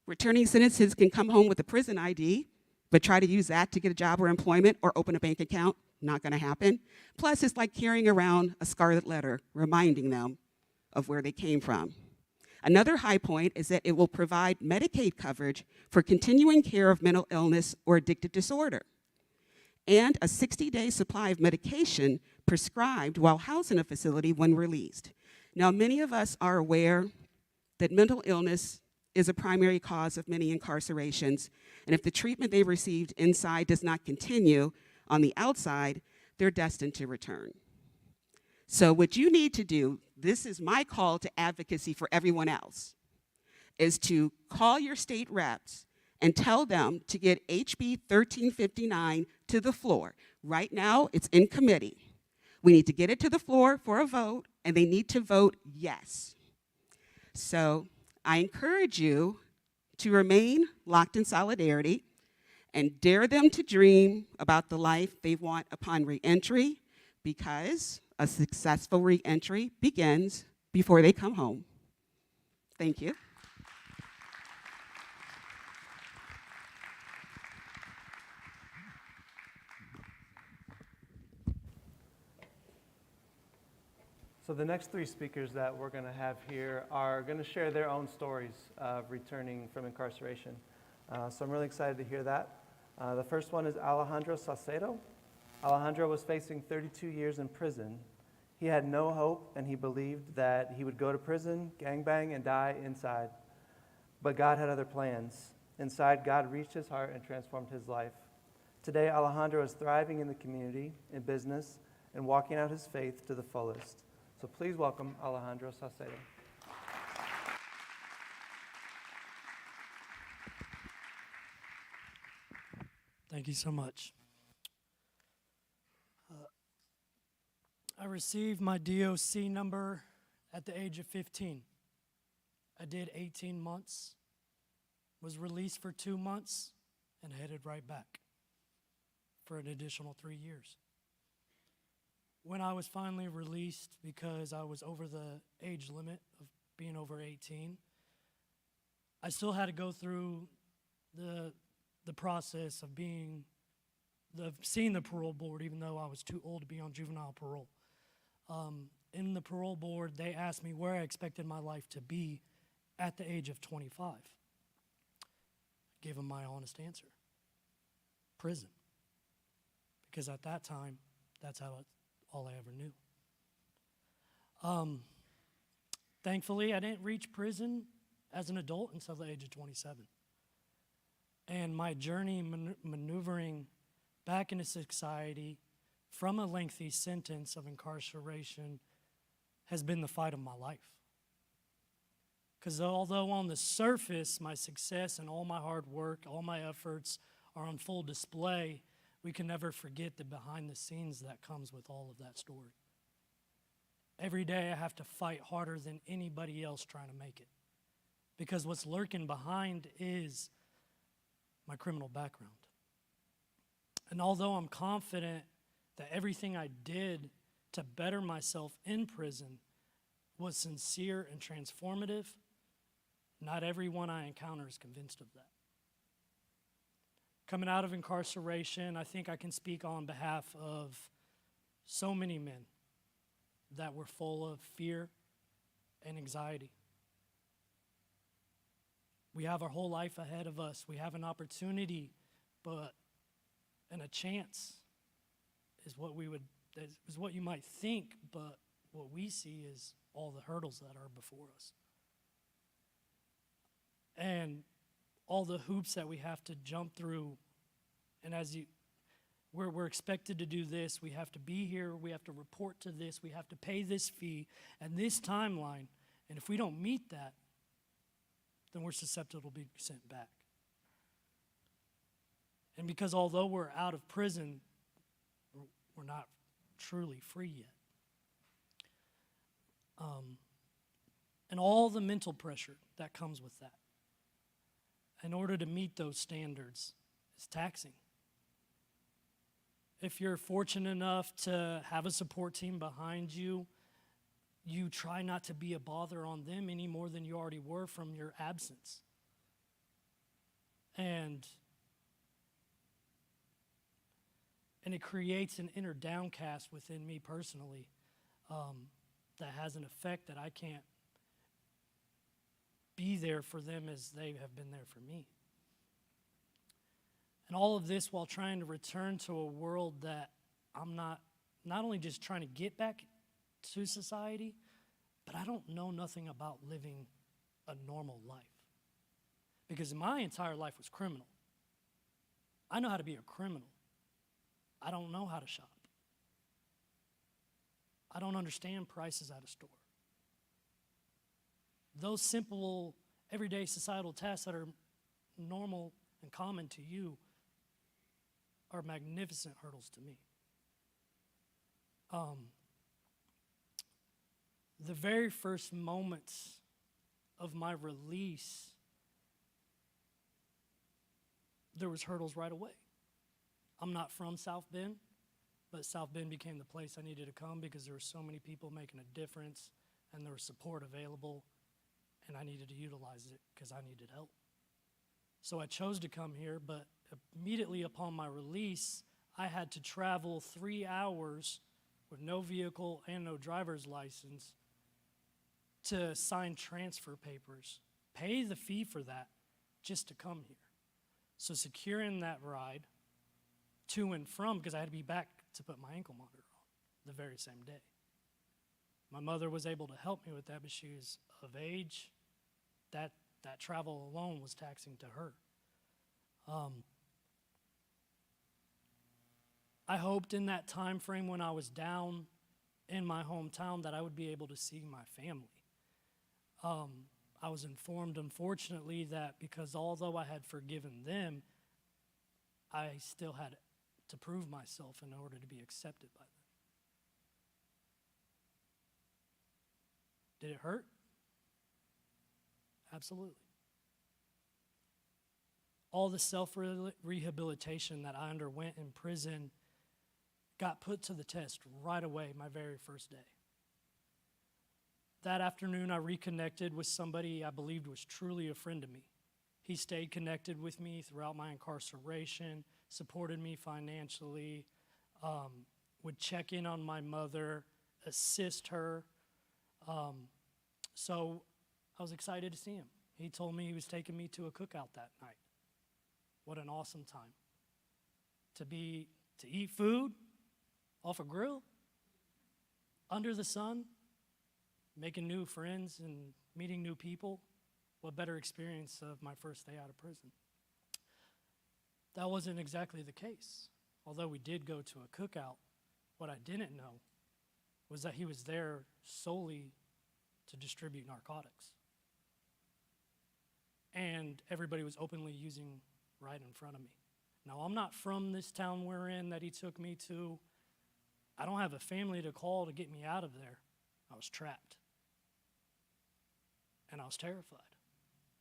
Returning citizens can come home with a prison ID, but try to use that to get a job or employment or open a bank account. Not going to happen. Plus, it's like carrying around a scarlet letter reminding them of where they came from. Another high point is that it will provide Medicaid coverage for continuing care of mental illness or addictive disorder, and a 60-day supply of medication prescribed while housed in a facility when released. Now, many of us are aware that mental illness is a primary cause of many incarcerations, and if the treatment they received inside does not continue on the outside, they're destined to return. So what you need to do, this is my call to advocacy for everyone else, is to call your state reps and tell them to get HB 1359 to the floor. Right now, it's in committee. We need to get it to the floor for a vote, and they need to vote yes. So I encourage you to remain locked in solidarity and dare them to dream about the life they want upon reentry, because a successful reentry begins before they come home. Thank you. So the next three speakers that we're going to have here are going to share their own stories of returning from incarceration. So I'm really excited to hear that. The first one is Alejandro Saucedo. Alejandro was facing 32 years in prison. He had no hope, and he believed that he would go to prison, gangbang, and die inside. But God had other plans. Inside, God reached his heart and transformed his life. Today, Alejandro is thriving in the community, in business, and walking out his faith to the fullest. So please welcome Alejandro Saucedo. Thank you so much. I received my DOC number at the age of 15. I did 18 months, was released for 2 months, and headed right back. for an additional 3 years. When I was finally released because I was over the age limit of being over 18, I still had to go through the process of seeing the parole board, even though I was too old to be on juvenile parole. In the parole board, they asked me where I expected my life to be at the age of 25. I gave them my honest answer: prison. Because at that time, that's all I ever knew. Thankfully, I didn't reach prison as an adult until the age of 27. And my journey maneuvering back into society from a lengthy sentence of incarceration has been the fight of my life. Because although on the surface my success and all my hard work, all my efforts are on full display, we can never forget the behind the scenes that comes with all of that story. Every day I have to fight harder than anybody else trying to make it. Because what's lurking behind is my criminal background. And although I'm confident that everything I did to better myself in prison was sincere and transformative, not everyone I encounter is convinced of that. Coming out of incarceration, I think I can speak on behalf of so many men that were full of fear and anxiety. We have our whole life ahead of us. We have an opportunity, and a chance is what you might think, but what we see is all the hurdles that are before us. And all the hoops that we have to jump through. And we're expected to do this. We have to be here. We have to report to this. We have to pay this fee and this timeline. And if we don't meet that, then we're susceptible to be sent back. And because although we're out of prison, we're not truly free yet. And all the mental pressure that comes with that, in order to meet those standards, is taxing. If you're fortunate enough to have a support team behind you, you try not to be a bother on them any more than you already were from your absence. And it creates an inner downcast within me personally that has an effect that I can't be there for them as they have been there for me. And all of this while trying to return to a world that I'm not only just trying to get back to society, but I don't know nothing about living a normal life. Because my entire life was criminal. I know how to be a criminal. I don't know how to shop. I don't understand prices at a store. Those simple, everyday societal tasks that are normal and common to you are magnificent hurdles to me. The very first moments of my release, there was hurdles right away. I'm not from South Bend, but South Bend became the place I needed to come because there were so many people making a difference and there was support available, and I needed to utilize it because I needed help. So I chose to come here, but immediately upon my release, I had to travel 3 hours with no vehicle and no driver's license to sign transfer papers, pay the fee for that just to come here. So securing that ride to and from, because I had to be back to put my ankle monitor on the very same day. My mother was able to help me with that, but she was of age. That travel alone was taxing to her. I hoped in that time frame when I was down in my hometown that I would be able to see my family. I was informed, unfortunately, that because although I had forgiven them, I still had to prove myself in order to be accepted by them. Did it hurt? Absolutely. all the self-rehabilitation that I underwent in prison got put to the test right away my very first day. That afternoon, I reconnected with somebody I believed was truly a friend to me. He stayed connected with me throughout my incarceration, supported me financially, would check in on my mother, assist her. So I was excited to see him. He told me he was taking me to a cookout that night. What an awesome time. To eat food off a grill, under the sun, making new friends and meeting new people. What better experience of my first day out of prison? That wasn't exactly the case. Although we did go to a cookout, what I didn't know was that he was there solely to distribute narcotics. And everybody was openly using right in front of me. Now, I'm not from this town we're in that he took me to. I don't have a family to call to get me out of there. I was trapped. And I was terrified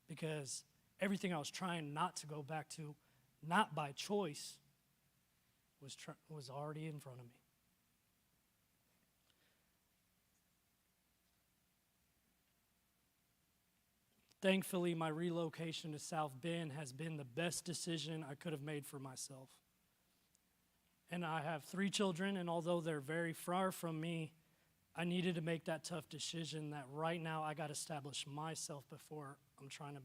because everything I was trying not to go back to, not by choice, was already in front of me. Thankfully, my relocation to South Bend has been the best decision I could have made for myself. And I have 3 children, and although they're very far from me, I needed to make that tough decision that right now I got to establish myself before I'm trying to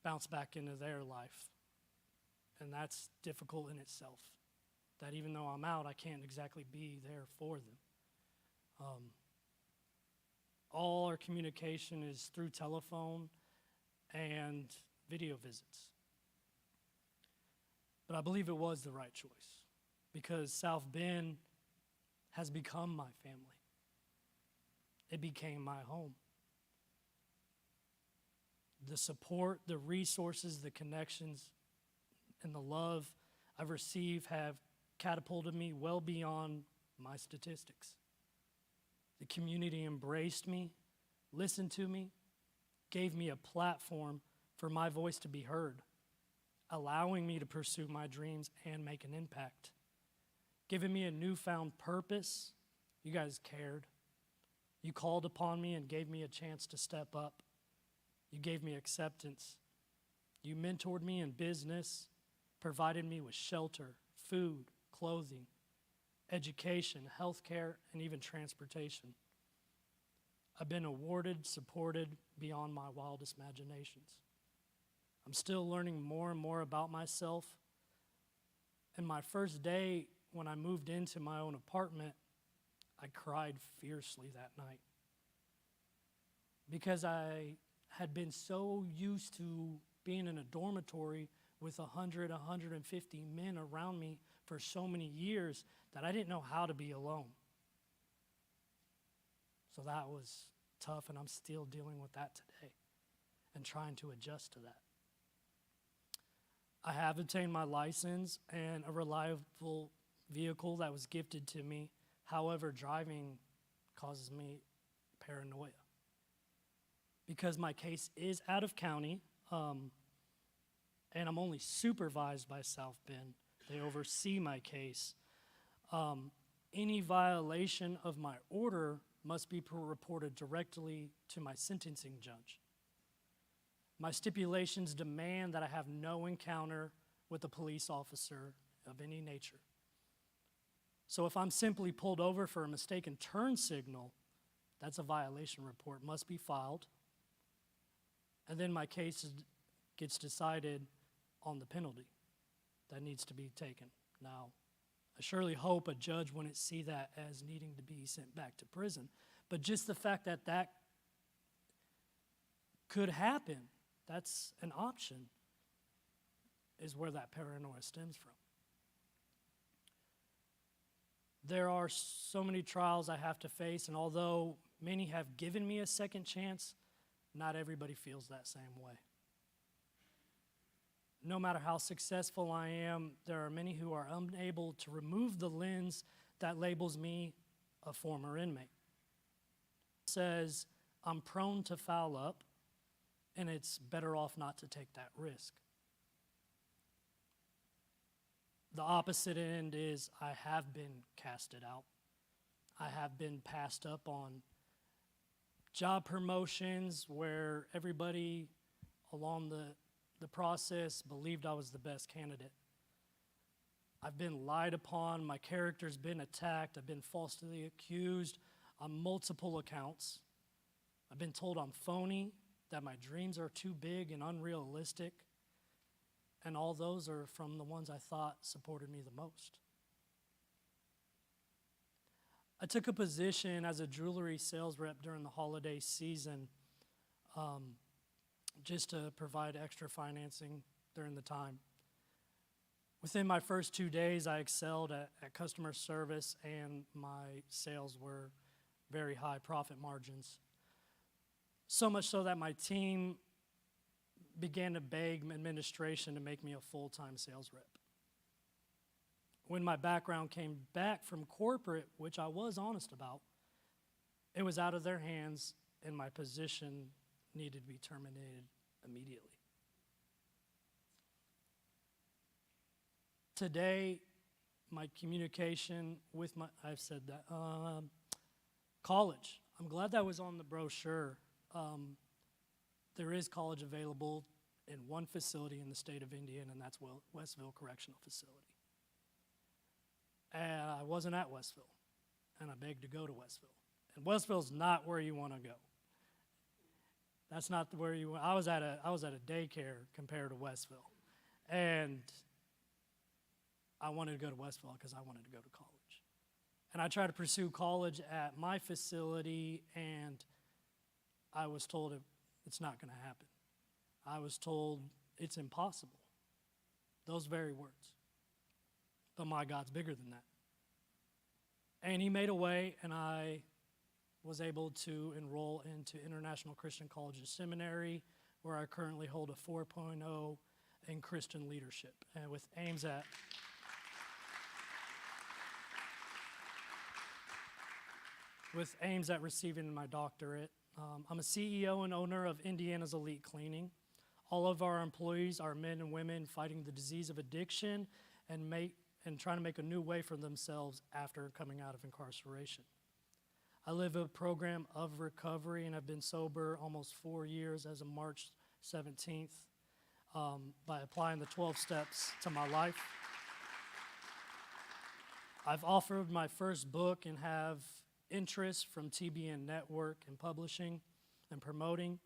bounce back into their life. And that's difficult in itself. That even though I'm out, I can't exactly be there for them. All our communication is through telephone and video visits. But I believe it was the right choice because South Bend has become my family. It became my home. The support, the resources, the connections, and the love I've received have catapulted me well beyond my statistics. The community embraced me, listened to me, gave me a platform for my voice to be heard, allowing me to pursue my dreams and make an impact, giving me a newfound purpose. You guys cared. You called upon me and gave me a chance to step up. You gave me acceptance. You mentored me in business, provided me with shelter, food, clothing, education, health care, and even transportation. I've been awarded, supported beyond my wildest imaginations. I'm still learning more and more about myself. And my first day when I moved into my own apartment, I cried fiercely that night because I had been so used to being in a dormitory with 100, 150 men around me for so many years that I didn't know how to be alone. So that was tough, and I'm still dealing with that today and trying to adjust to that. I have obtained my license and a reliable vehicle that was gifted to me. However, driving causes me paranoia because my case is out of county, and I'm only supervised by South Bend. They oversee my case. Any violation of my order must be reported directly to my sentencing judge. My stipulations demand that I have no encounter with a police officer of any nature. So if I'm simply pulled over for a mistaken turn signal, that's a violation report, must be filed. And then my case gets decided on the penalty that needs to be taken. Now, I surely hope a judge wouldn't see that as needing to be sent back to prison. But just the fact that that could happen, that's an option, is where that paranoia stems from. There are so many trials I have to face, and although many have given me a second chance, not everybody feels that same way. No matter how successful I am, there are many who are unable to remove the lens that labels me a former inmate. It says I'm prone to foul up, and it's better off not to take that risk. The opposite end is I have been casted out. I have been passed up on job promotions where everybody along the process believed I was the best candidate. I've been lied upon, my character's been attacked, I've been falsely accused on multiple accounts. I've been told I'm phony, that my dreams are too big and unrealistic, and all those are from the ones I thought supported me the most. I took a position as a jewelry sales rep during the holiday season just to provide extra financing during the time. Within my first 2 days, I excelled at customer service, and my sales were very high profit margins. So much so that my team began to beg administration to make me a full-time sales rep. When my background came back from corporate, which I was honest about, it was out of their hands, and my position needed to be terminated immediately. Today, my communication with I've said that, college. I'm glad that was on the brochure. There is college available in one facility in the state of Indiana, and that's Westville Correctional Facility. And I wasn't at Westville, and I begged to go to Westville. And Westville's not where you want to go. That's not where you want. I was at a daycare compared to Westville, and I wanted to go to Westville because I wanted to go to college. And I tried to pursue college at my facility, and I was told it's not going to happen. I was told it's impossible. Those very words. But my God's bigger than that. And he made a way, and I was able to enroll into International Christian College's seminary, where I currently hold a 4.0 in Christian leadership, and with aims at receiving my doctorate. I'm a CEO and owner of Indiana's Elite Cleaning. All of our employees are men and women fighting the disease of addiction and trying to make a new way for themselves after coming out of incarceration. I live a program of recovery, and I've been sober almost 4 years as of March 17th by applying the 12 steps to my life. I've offered my first book and have interest from TBN Network in publishing and promoting.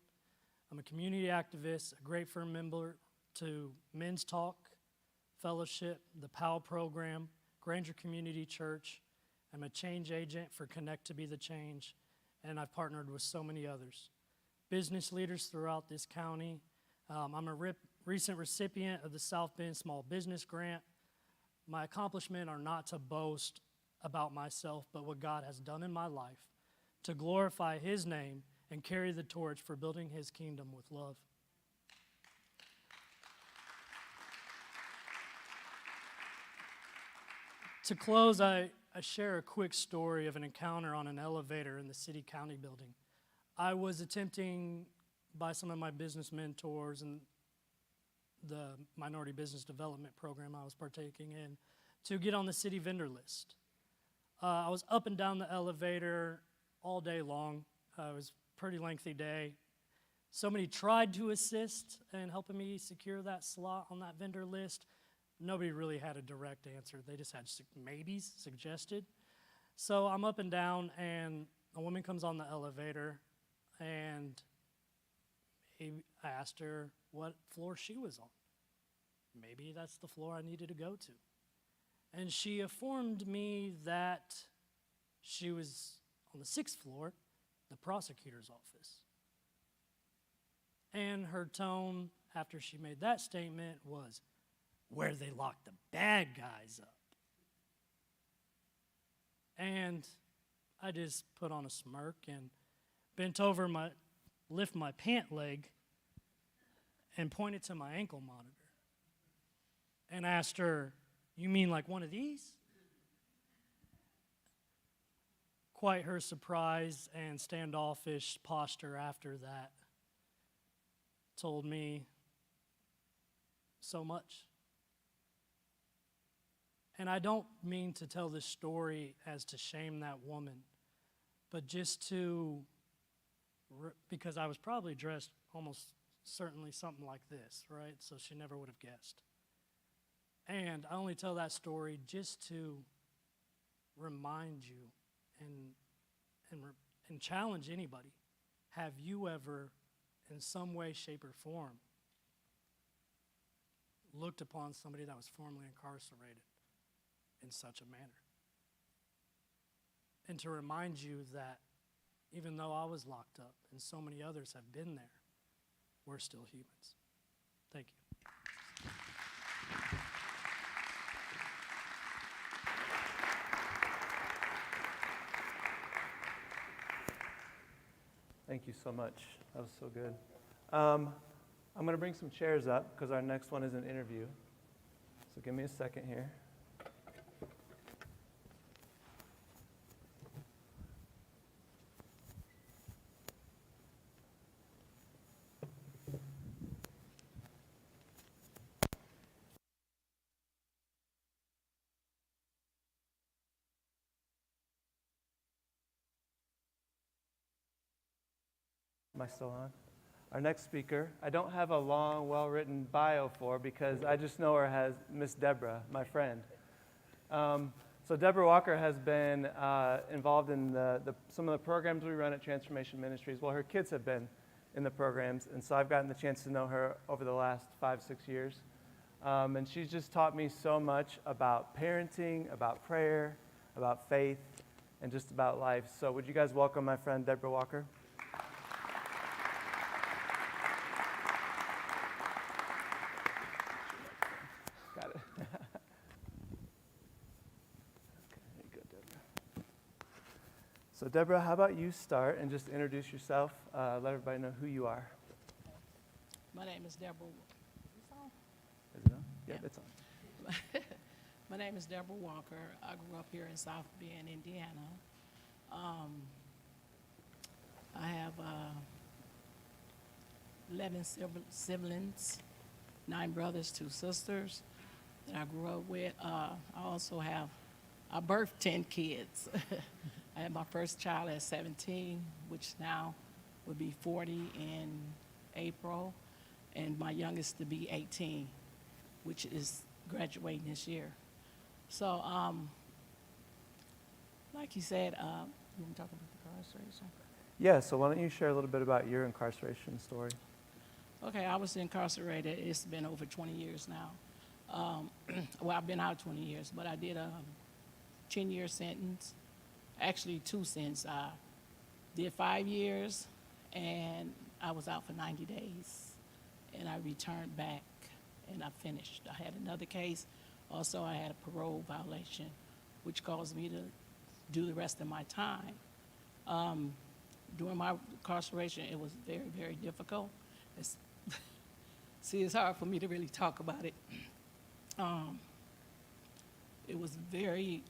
I'm a community activist, a great firm member to Men's Talk Fellowship, the POW program, Granger Community Church. I'm a change agent for Connect to Be the Change, and I've partnered with so many others. Business leaders throughout this county. I'm a recent recipient of the South Bend Small Business Grant. My accomplishments are not to boast about myself, but what God has done in my life to glorify his name and carry the torch for building his kingdom with love. To close, I share a quick story of an encounter on an elevator in the city-county building. I was attempting, by some of my business mentors and the minority business development program I was partaking in, to get on the city vendor list. I was up and down the elevator all day long. It was a pretty lengthy day. Somebody tried to assist in helping me secure that slot on that vendor list. Nobody really had a direct answer. They just had maybes suggested. So I'm up and down, and a woman comes on the elevator, and I asked her what floor she was on. Maybe that's the floor I needed to go to. And she informed me that she was on the 6th floor, the prosecutor's office. And her tone after she made that statement was, where they lock the bad guys up. And I just put on a smirk and bent over, lift my pant leg and pointed to my ankle monitor and asked her, you mean like one of these? Quite her surprise and standoffish posture after that told me so much. And I don't mean to tell this story as to shame that woman, but just to, because I was probably dressed almost certainly something like this, right? So she never would have guessed. And I only tell that story just to remind you and challenge anybody. Have you ever, in some way, shape, or form, looked upon somebody that was formerly incarcerated in such a manner? And to remind you that even though I was locked up and so many others have been there, we're still humans. Thank you. Thank you so much. That was so good. I'm going to bring some chairs up because our next one is an interview. So give me a second here. Am I still on? Our next speaker, I don't have a long, well-written bio for because I just know her as Miss Deborah, my friend. So Deborah Walker has been involved in some of the programs we run at Transformation Ministries. Well, her kids have been in the programs, and so I've gotten the chance to know her over the last 5-6 years. And she's just taught me so much about parenting, about prayer, about faith, and just about life. So would you guys welcome my friend Deborah Walker? Got it. Okay, there you go, Deborah. So Deborah, how about you start and just introduce yourself, let everybody know who you are. My name is Deborah. Is it on? Yep, Yeah. it's on. My name is Deborah Walker. I grew up here in South Bend, Indiana. I have 11 siblings, 9 brothers, 2 sisters that I grew up with. I birthed 10 kids. I had my first child at 17, which now would be 40 in April, and my youngest to be 18, which is graduating this year. So, like you said, you want to talk about the incarceration? Yeah, so why don't you share a little bit about your incarceration story? Okay, I was incarcerated. It's been over 20 years now. Well, I've been out 20 years, but I did a 10-year sentence. Actually, 2 sentences. I did 5 years, and I was out for 90 days. And I returned back, and I finished. I had another case. Also, I had a parole violation, which caused me to do the rest of my time. During my incarceration, it was very, very difficult. It's hard for me to really talk about it. It was very,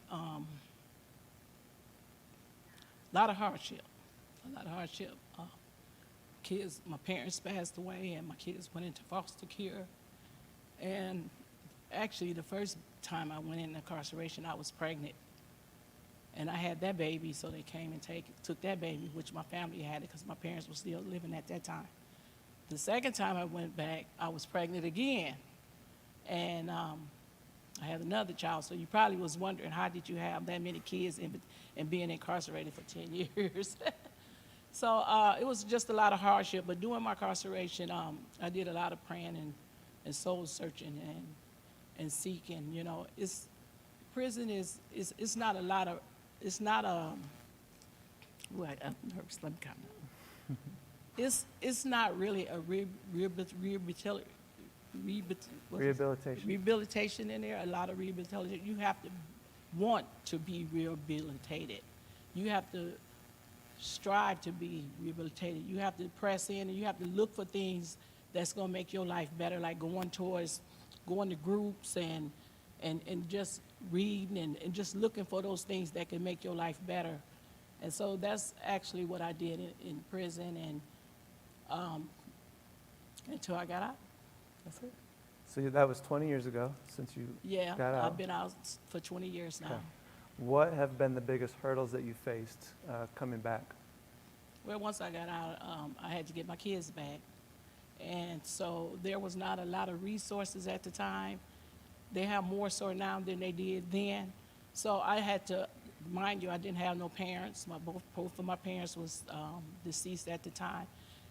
lot of hardship, Kids, my parents passed away, and my kids went into foster care. And actually, the first time I went into incarceration, I was pregnant. And I had that baby, so they came and took that baby, which my family had it because my parents were still living at that time. The second time I went back, I was pregnant again. And I had another child, so you probably was wondering, how did you have that many kids and being incarcerated for 10 years? So it was just a lot of hardship. But during my incarceration, I did a lot of praying and soul searching and seeking. You know, prison is not a lot of, it's not a, what, I'm nervous, let me calm down. It's not really a rehabilitation in there, a lot of rehabilitation. You have to want to be rehabilitated. You have to strive to be rehabilitated. You have to press in, and you have to look for things that's going to make your life better, like going to groups and just reading and just looking for those things that can make your life better. And so that's actually what I did in prison, and until I got out. That's it. So that was 20 years ago since you Yeah, got out. I've been out for 20 years now. Okay. What have been the biggest hurdles that you faced coming back? Well, once I got out, I had to get my kids back. And so there was not a lot of resources at the time. They have more so now than they did then. So I had to, mind you, I didn't have no parents. Both of my parents was deceased at the time.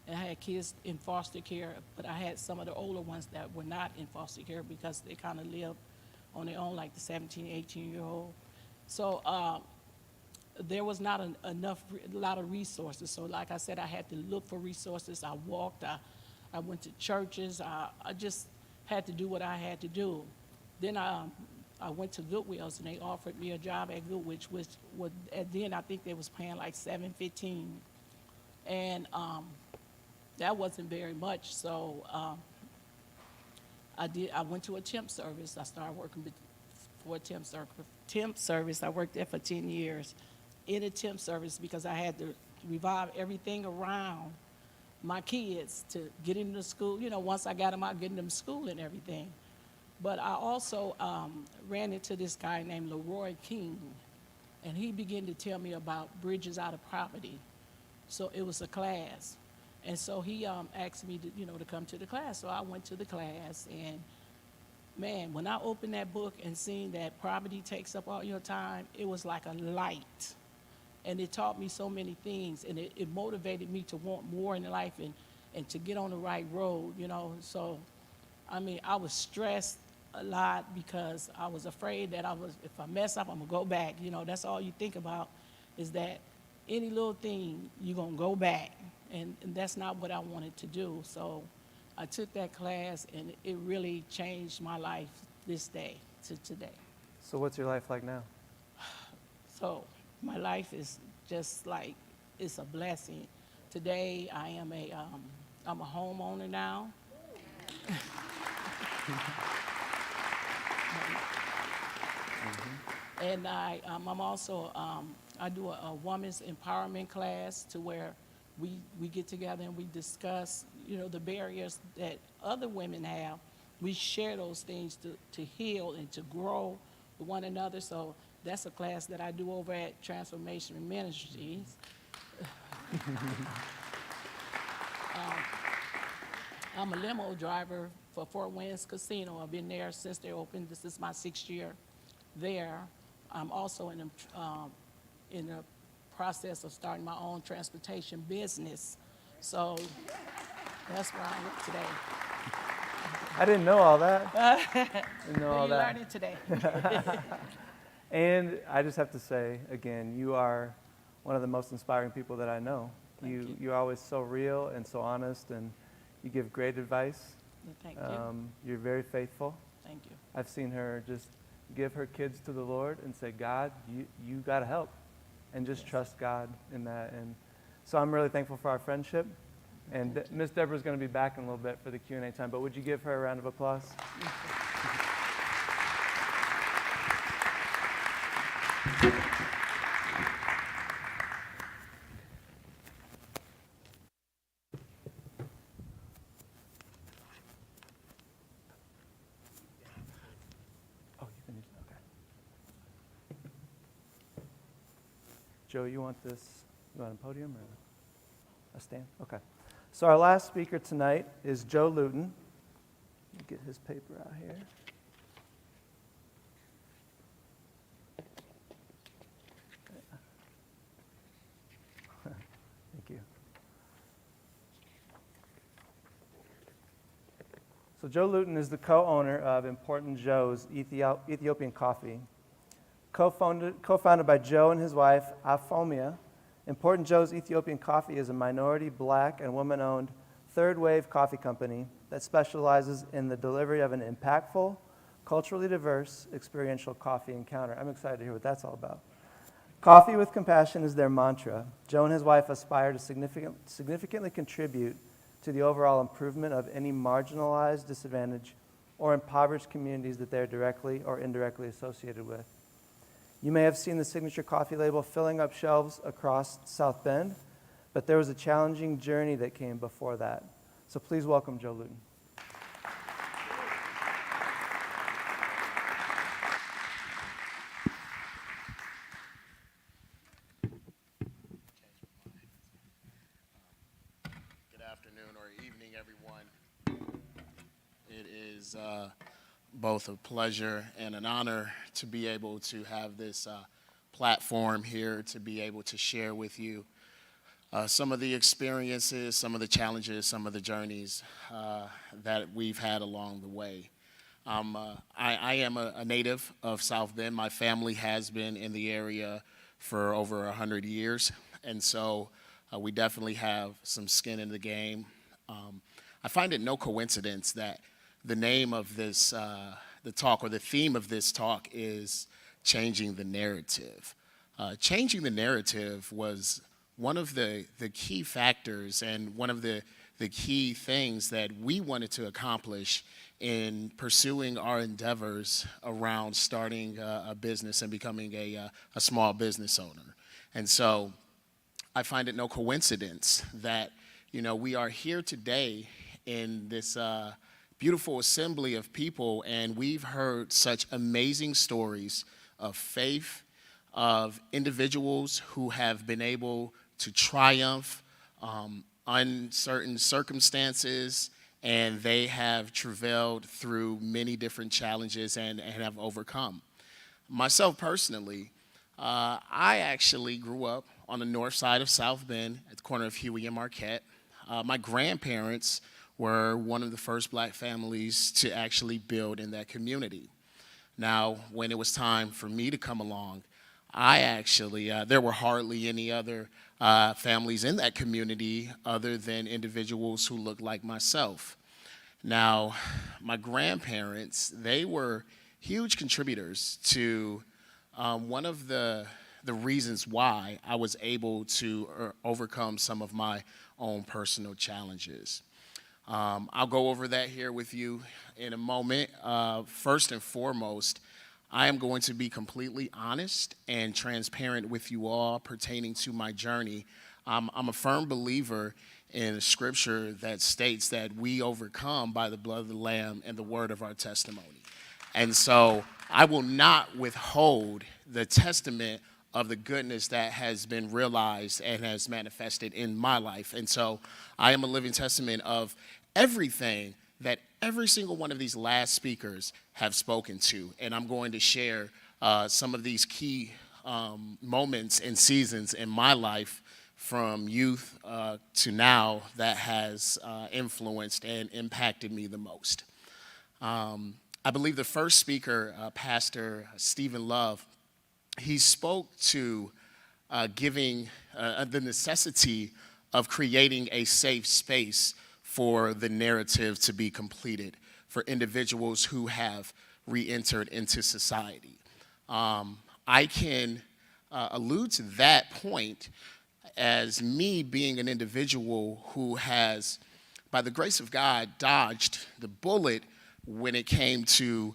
And I had kids in foster care, but I had some of the older ones that were not in foster care because they kind of lived on their own, like the 17, 18-year-old. So there was not a lot of resources. So like I said, I had to look for resources. I walked, I went to churches. I just had to do what I had to do. Then I went to Goodwill's and they offered me a job at Goodwill's, which was, at then I think they was paying like $7.15. And that wasn't very much. So I went to a temp service. I started working for a temp service. I worked there for 10 years in a temp service because I had to revolve everything around my kids to get into school. You know, once I got them out, getting them to school and everything. But I also ran into this guy named Leroy King, and he began to tell me about bridges out of poverty. So it was a class. And so he asked me to come to the class. So I went to the class, and man, when I opened that book and seen that poverty takes up all your time, it was like a light. And it taught me so many things, and it motivated me to want more in life and to get on the right road, So, I mean, I was stressed a lot because I was afraid that if I mess up, I'm gonna go back. That's all you think about is that any little thing, you're gonna go back. And that's not what I wanted to do. So I took that class, and it really changed my life this day to today. So what's your life like now? So my life is just like, it's a blessing. Today I am I'm a homeowner now. And I'm also, I do a women's empowerment class to where we get together and we discuss, the barriers that other women have. We share those things to heal and to grow with one another. So that's a class that I do over at Transformation Ministries. I'm a limo driver for Fort Wayne's Casino. I've been there since they opened. This is my 6th year there. I'm also in the process of starting my own transportation business. So that's where I am today. I didn't know all that. Didn't know all You're that. learning today. And I just have to say, again, you are one of the most inspiring people that I know. You're always so real and so honest, and you give great advice. Thank you. You're very faithful. Thank you. I've seen her just give her kids to the Lord and say, God, you got to help, and just trust God in that. And so I'm really thankful for our friendship. And Miss Deborah's going to be back in a little bit for the Q&A time, but would you give her a round of applause? Oh, you can use it, okay. Joe, you want this? You want a podium or a stand? Okay. So our last speaker tonight is Joe Luton. Let me get his paper out here. Thank you. So Joe Luton is the co-owner of Important Joe's Ethiopian Coffee. Co-founded by Joe and his wife, Afomia, Important Joe's Ethiopian Coffee is a minority, Black, and woman-owned third-wave coffee company that specializes in the delivery of an impactful, culturally diverse, experiential coffee encounter. I'm excited to hear what that's all about. Coffee with compassion is their mantra. Joe and his wife aspire to significantly contribute to the overall improvement of any marginalized, disadvantaged, or impoverished communities that they're directly or indirectly associated with. You may have seen the signature coffee label filling up shelves across South Bend, but there was a challenging journey that came before that. So please welcome Joe Luton. afternoon or evening, everyone. It is both a pleasure and an honor to be able to have this platform here to be able to share with you some of the experiences, some of the challenges, some of the journeys that we've had along the way. I am a native of South Bend. My family has been in the area for over 100 years, and so we definitely have some skin in the game. I find it no coincidence that the name of this, the talk, or the theme of this talk is changing the narrative. Changing the narrative was one of the key factors and one of the key things that we wanted to accomplish in pursuing our endeavors around starting a business and becoming a small business owner. And so I find it no coincidence that, we are here today in this beautiful assembly of people, and we've heard such amazing stories of faith, of individuals who have been able to triumph uncertain circumstances, and they have travailed through many different challenges and have overcome. Myself personally, I actually grew up on the north side of South Bend at the corner of Huey and Marquette. My grandparents were one of the first black families to actually build in that community. Now, when it was time for me to come along, I actually, there were hardly any other families in that community other than individuals who looked like myself. Now, my grandparents, they were huge contributors to one of the reasons why I was able to overcome some of my own personal challenges. I'll go over that here with you in a moment. First and foremost, I am going to be completely honest and transparent with you all pertaining to my journey. I'm a firm believer in scripture that states that we overcome by the blood of the Lamb and the word of our testimony. And so I will not withhold the testament of the goodness that has been realized and has manifested in my life. And so I am a living testament of everything that every single one of these last speakers have spoken to. And I'm going to share some of these key moments and seasons in my life from youth to now that has influenced and impacted me the most. I believe the first speaker, Pastor Stephen Love, he spoke to giving the necessity of creating a safe space for the narrative to be completed for individuals who have re-entered into society. I can allude to that point as me being an individual who has, by the grace of God, dodged the bullet when it came to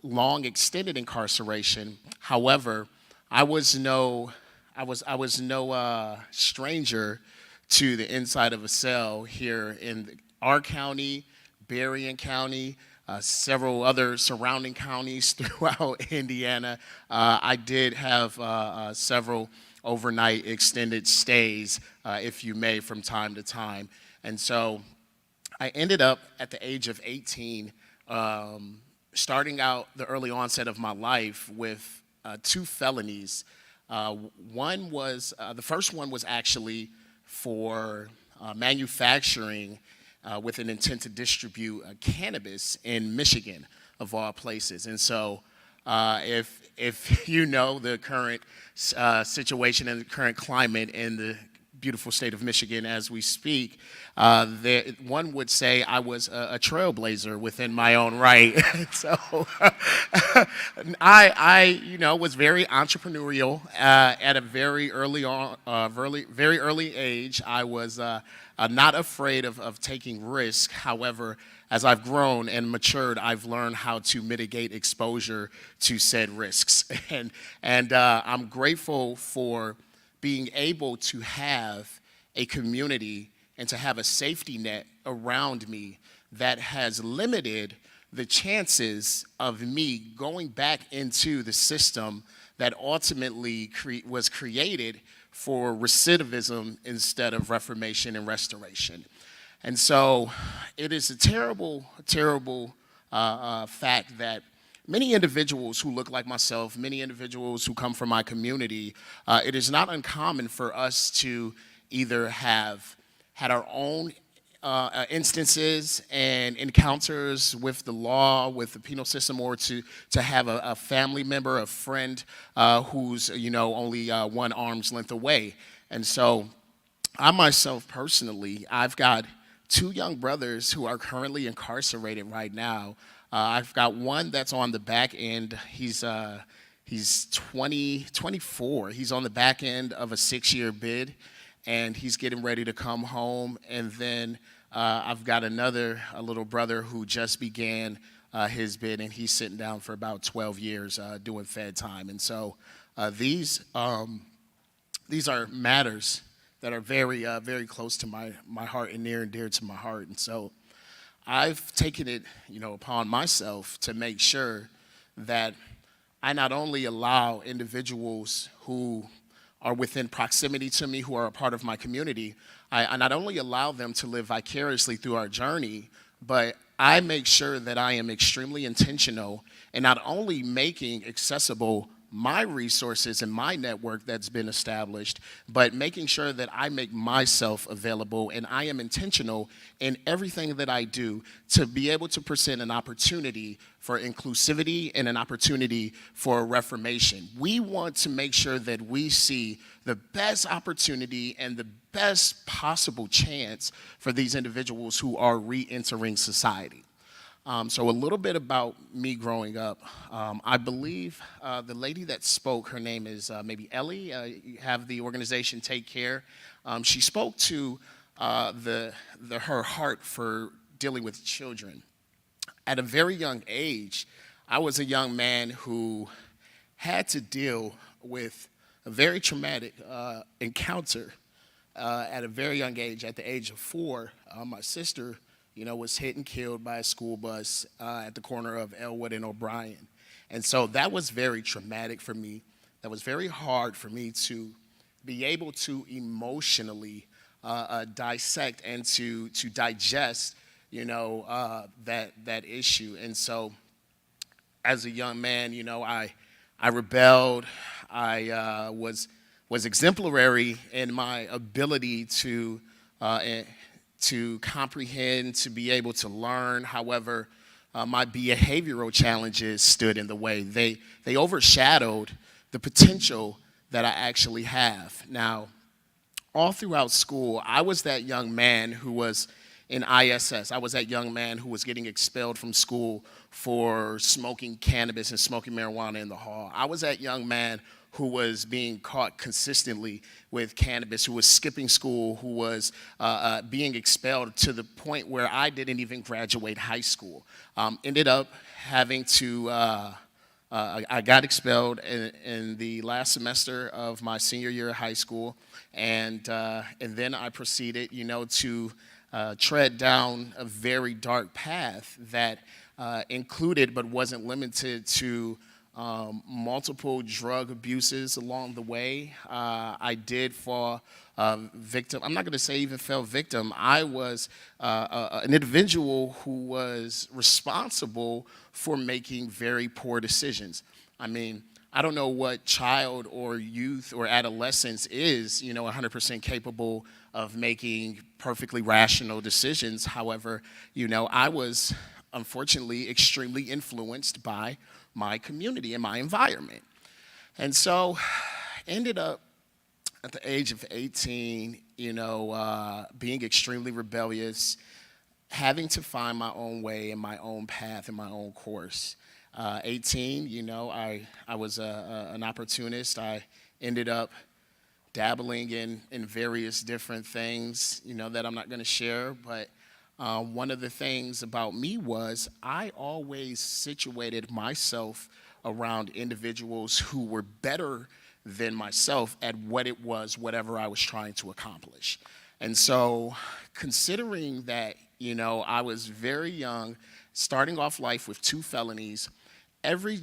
long extended incarceration. However, I was no stranger to the inside of a cell here in our county, Berrien County, several other surrounding counties throughout Indiana. I did have several overnight extended stays, if you may, from time to time. And so I ended up at the age of 18, starting out the early onset of my life with 2 felonies. One was, the first one was actually for manufacturing with an intent to distribute cannabis in Michigan, of all places. And so if you know the current situation and the current climate in the beautiful state of Michigan as we speak, one would say I was a trailblazer within my own right. So I was very entrepreneurial at a very early age. I was not afraid of taking risk. However, as I've grown and matured, I've learned how to mitigate exposure to said risks. And I'm grateful for being able to have a community and to have a safety net around me that has limited the chances of me going back into the system that ultimately was created for recidivism instead of reformation and restoration. And so it is a terrible, terrible fact that many individuals who look like myself, many individuals who come from my community, it is not uncommon for us to either have had our own instances and encounters with the law, with the penal system, or to have a family member, a friend who's, only one arm's length away. And so I myself personally, I've got two young brothers who are currently incarcerated right now. I've got one that's on the back end. He's 24. He's on the back end of a 6-year bid, and he's getting ready to come home. And then I've got a little brother who just began his bid, and he's sitting down for about 12 years doing Fed time. And so these are matters that are very, very close to my heart and near and dear to my heart. And so I've taken it, upon myself to make sure that I not only allow individuals who are within proximity to me, who are a part of my community, I not only allow them to live vicariously through our journey, but I make sure that I am extremely intentional in not only making accessible my resources and my network that's been established, but making sure that I make myself available, and I am intentional in everything that I do to be able to present an opportunity for inclusivity and an opportunity for reformation. We want to make sure that we see the best opportunity and the best possible chance for these individuals who are re-entering society. So a little bit about me growing up. I believe the lady that spoke, her name is maybe Ellie. You have the organization Take Care. She spoke to her heart for dealing with children. At a very young age, I was a young man who had to deal with a very traumatic encounter at a very young age. At the age of 4, my sister was hit and killed by a school bus at the corner of Elwood and O'Brien. And so that was very traumatic for me. That was very hard for me to be able to emotionally dissect and to digest, that issue. And so as a young man, I rebelled. I was exemplary in my ability to comprehend, to be able to learn. However, my behavioral challenges stood in the way. They overshadowed the potential that I actually have. Now, all throughout school, I was that young man who was in ISS. I was that young man who was getting expelled from school for smoking cannabis and smoking marijuana in the hall. I was that young man who was being caught consistently with cannabis, who was skipping school, who was being expelled to the point where I didn't even graduate high school. Ended up having to, I got expelled in the last semester of my senior year of high school, and then I proceeded, to tread down a very dark path that included but wasn't limited to multiple drug abuses along the way. I did fall victim. I'm not going to say even fell victim. I was an individual who was responsible for making very poor decisions. I mean, I don't know what child or youth or adolescence is, 100% capable of making perfectly rational decisions. However, I was unfortunately extremely influenced by my community and my environment. And so ended up at the age of 18, being extremely rebellious, having to find my own way and my own path and my own course. 18, I was an opportunist. I ended up dabbling in various different things, that I'm not going to share, but one of the things about me was I always situated myself around individuals who were better than myself at what it was, whatever I was trying to accomplish. And so considering that, I was very young, starting off life with 2 felonies, every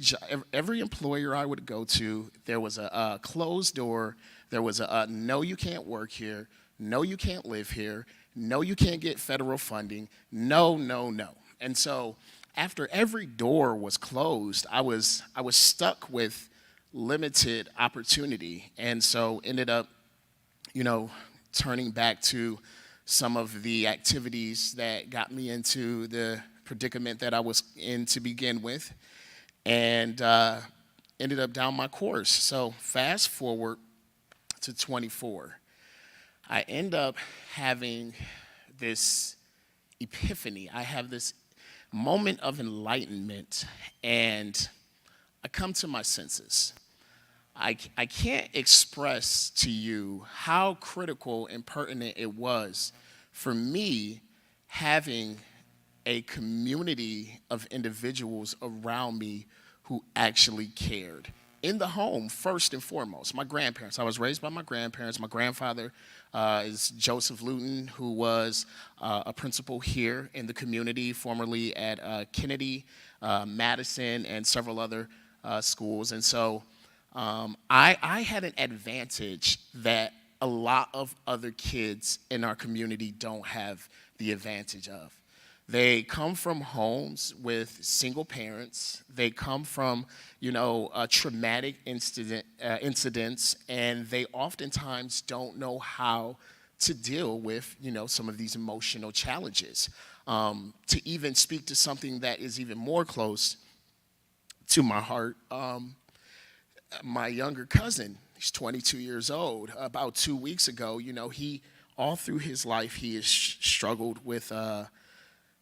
employer I would go to, there was a closed door, there was a no, you can't work here. No, you can't live here. No, you can't get federal funding. No, no, no. And so after every door was closed, I was stuck with limited opportunity. And so ended up, turning back to some of the activities that got me into the predicament that I was in to begin with, and ended up down my course. So fast forward to 24. I end up having this epiphany. I have this moment of enlightenment, and I come to my senses. I can't express to you how critical and pertinent it was for me having a community of individuals around me who actually cared. In the home, first and foremost, my grandparents. I was raised by my grandparents. My grandfather is Joseph Luton, who was a principal here in the community, formerly at Kennedy, Madison, and several other schools. And so I had an advantage that a lot of other kids in our community don't have the advantage of. They come from homes with single parents. They come from, traumatic incidents, and they oftentimes don't know how to deal with, some of these emotional challenges. To even speak to something that is even more close to my heart, my younger cousin, he's 22 years old. About 2 weeks ago, he, all through his life, he has struggled with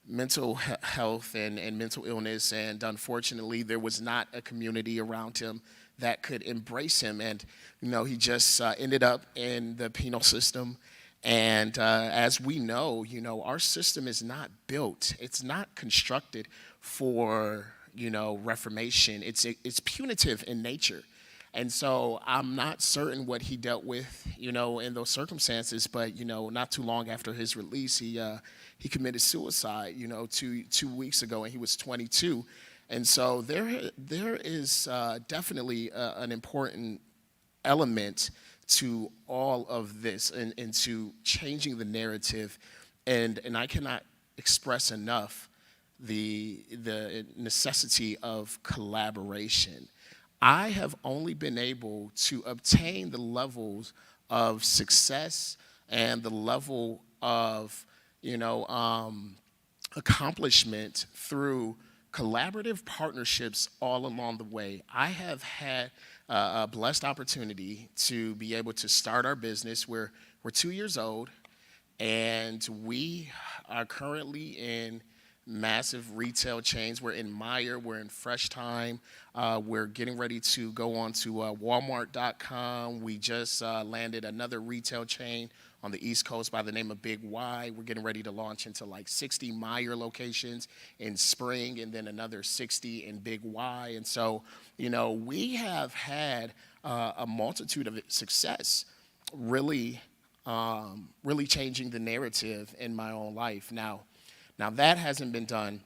mental health and mental illness, and unfortunately there was not a community around him that could embrace him, and he just ended up in the penal system. And as we know, our system is not built, it's not constructed for reformation. It's punitive in nature. And so I'm not certain what he dealt with, in those circumstances, but, not too long after his release, he committed suicide, 2 weeks ago, and he was 22. And so there is definitely an important element to all of this and to changing the narrative. And I cannot express enough the necessity of collaboration. I have only been able to obtain the levels of success and the level of, accomplishment through collaborative partnerships all along the way. I have had a blessed opportunity to be able to start our business. We're 2 years old, and we are currently in massive retail chains. We're in Meijer, we're in Fresh Time, we're getting ready to go on to Walmart.com. We just landed another retail chain on the East Coast by the name of Big Y. We're getting ready to launch into like 60 Meijer locations in spring, and then another 60 in Big Y. And so, we have had a multitude of success, really changing the narrative in my own life. Now that hasn't been done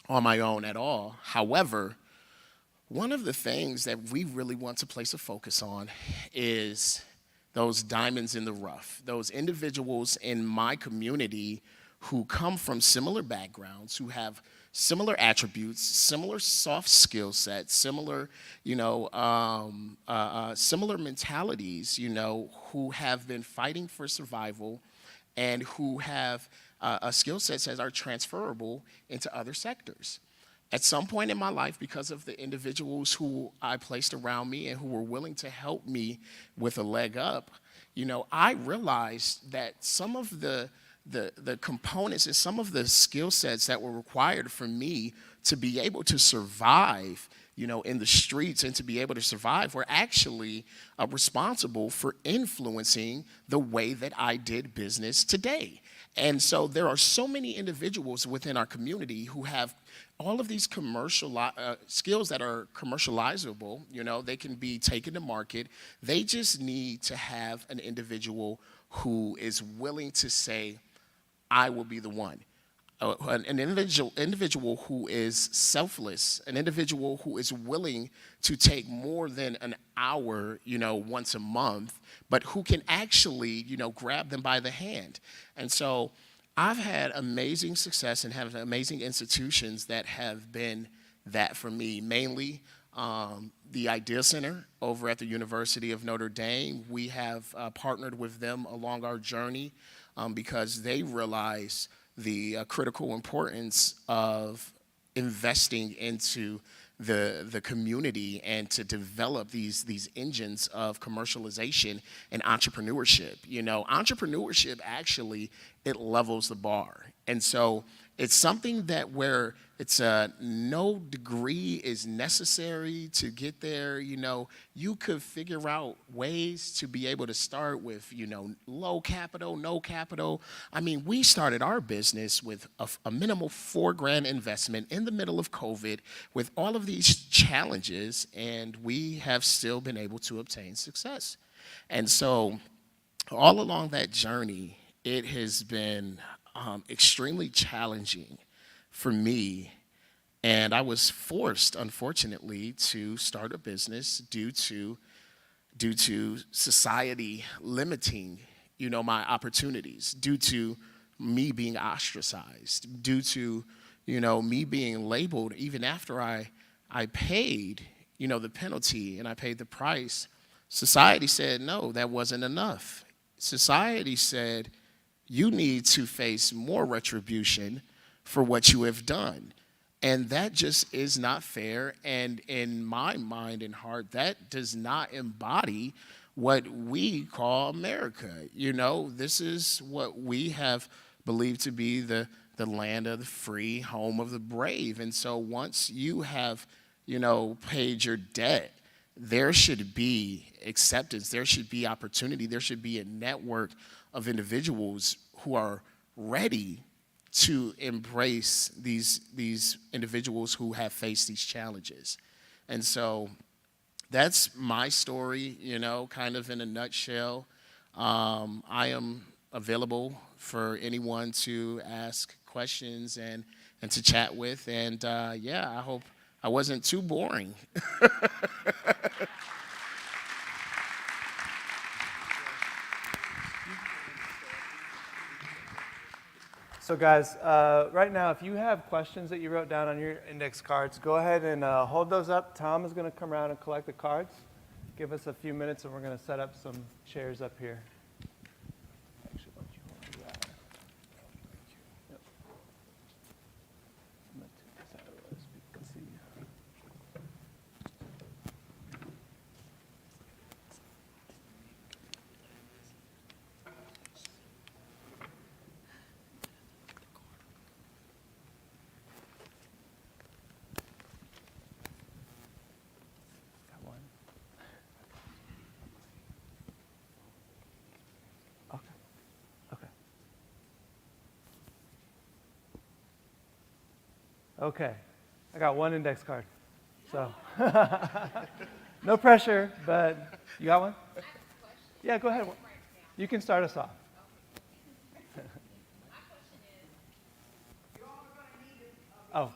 on my own at all. However, one of the things that we really want to place a focus on is those diamonds in the rough, those individuals in my community who come from similar backgrounds, who have similar attributes, similar soft skill sets, similar, similar mentalities, who have been fighting for survival and who have skill sets that are transferable into other sectors. At some point in my life, because of the individuals who I placed around me and who were willing to help me with a leg up, I realized that some of the components and some of the skill sets that were required for me to be able to survive, in the streets and to be able to survive were actually responsible for influencing the way that I did business today. And so there are so many individuals within our community who have all of these skills that are commercializable. They can be taken to market. They just need to have an individual who is willing to say, I will be the one. an individual who is selfless, an individual who is willing to take more than an hour, once a month, but who can actually, grab them by the hand. And so I've had amazing success and have amazing institutions that have been that for me, mainly the Idea Center over at the University of Notre Dame. We have partnered with them along our journey because they realize the critical importance of investing into the community and to develop these engines of commercialization and entrepreneurship. Entrepreneurship actually, it levels the bar. And so it's something that where it's no degree is necessary to get there. You could figure out ways to be able to start with, low capital, no capital. I mean, we started our business with a minimal $4,000 investment in the middle of COVID with all of these challenges, and we have still been able to obtain success. And so all along that journey, it has been extremely challenging for me, and I was forced, unfortunately, to start a business due to society limiting, my opportunities, due to me being ostracized, due to, me being labeled even after I paid, the penalty and I paid the price. Society said, no, that wasn't enough. Society said, you need to face more retribution for what you have done. And that just is not fair. And in my mind and heart, that does not embody what we call America. This is what we have believed to be the land of the free, home of the brave. And so once you have, paid your debt, there should be acceptance, there should be opportunity, there should be a network of individuals who are ready to embrace these individuals who have faced these challenges. And so that's my story, kind of in a nutshell. I am available for anyone to ask questions and to chat with. And I hope I wasn't too boring. So guys, right now, if you have questions that you wrote down on your index cards, go ahead and hold those up. Tom is going to come around and collect the cards. Give us a few minutes, and we're going to set up some chairs up here. Actually, why don't you hold that? Yep. I'm going to take this out of the way so people can see. Got one. Okay. Okay. I got one index card. So, no pressure, but you got one? Yeah, go ahead. You can start us off. Oh.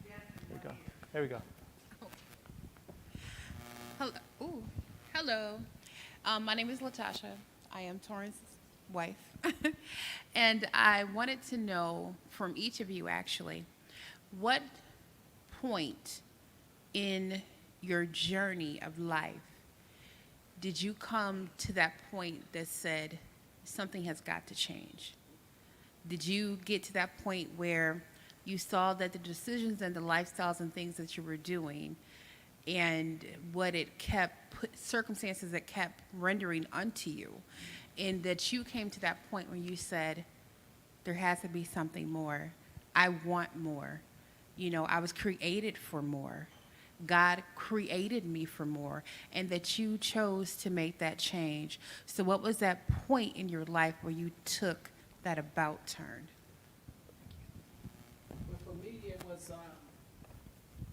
Here we go. Here we go. Hello. Ooh. Hello. My name is Latasha. I am Torrance's wife. And I wanted to know from each of you, actually, what point in your journey of life did you come to that point that said something has got to change? Did you get to that point where you saw that the decisions and the lifestyles and things that you were doing and what it circumstances that kept rendering unto you, and that you came to that point where you said, there has to be something more. I want more. I was created for more. God created me for more, and that you chose to make that change. So what was that point in your life where you took that about turn? Well, for me, it was,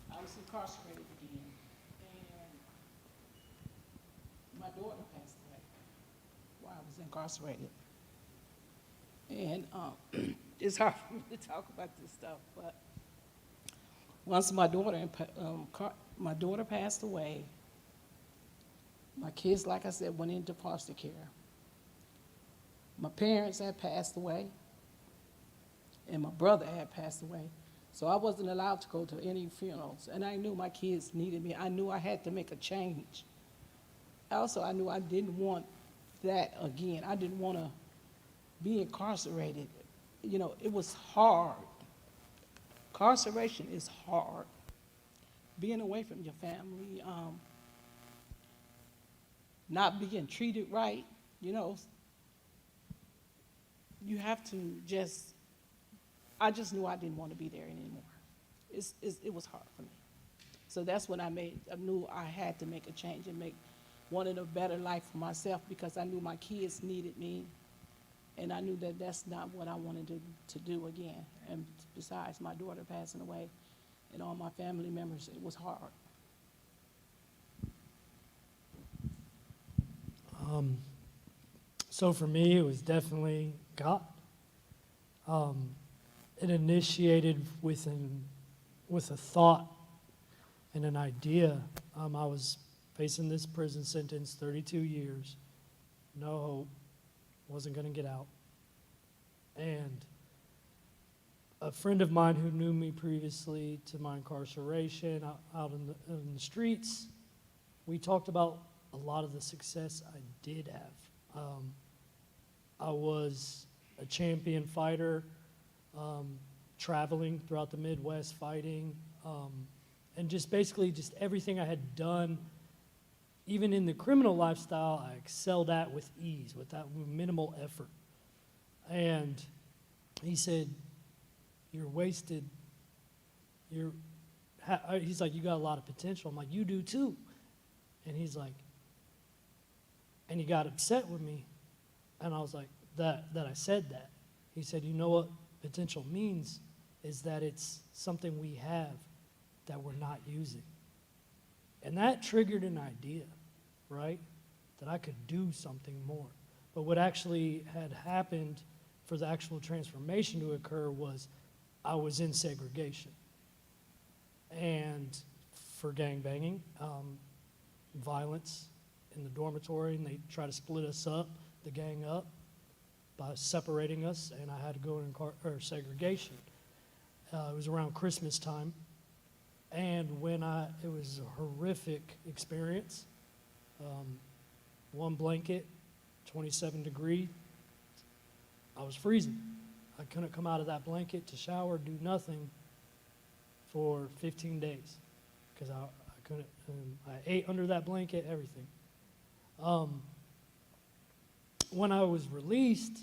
I was incarcerated again, and my daughter passed away while I was incarcerated. And it's hard for me to talk about this stuff, but once my daughter passed away, my kids, like I said, went into foster care. My parents had passed away, and my brother had passed away. So I wasn't allowed to go to any funerals, and I knew my kids needed me. I knew I had to make a change. Also, I knew I didn't want that again. I didn't want to be incarcerated. You know, it was hard. Incarceration is hard. Being away from your family, not being treated right, you know, you have to just, I just knew I didn't want to be there anymore. It was hard for me. So that's when I knew I had to make a change and wanted a better life for myself, because I knew my kids needed me, and I knew that that's not what I wanted to do again. And besides my daughter passing away and all my family members, it was hard. So for me, it was definitely God. It initiated with a thought and an idea. I was facing this prison sentence, 32 years, no hope, wasn't going to get out. And a friend of mine who knew me previously to my incarceration out in the streets, we talked about a lot of the success I did have. I was a champion fighter, traveling throughout the Midwest fighting, and just basically just everything I had done, even in the criminal lifestyle, I excelled at with ease, without minimal effort. And he said, "You're wasted. He's like, you got a lot of potential." I'm like, "You do too." And he's like, and he got upset with me. And I was like, that I said that. He said, "You know what potential means is that it's something we have that we're not using." And that triggered an idea, right? That I could do something more. But what actually had happened for the actual transformation to occur was I was in segregation. And for gangbanging, violence in the dormitory, and they try to split us up, the gang up, by separating us, and I had to go in segregation. It was around Christmas time, and it was a horrific experience. One blanket, 27 degrees. I was freezing. I couldn't come out of that blanket to shower, do nothing for 15 days because I couldn't. I ate under that blanket, everything. When I was released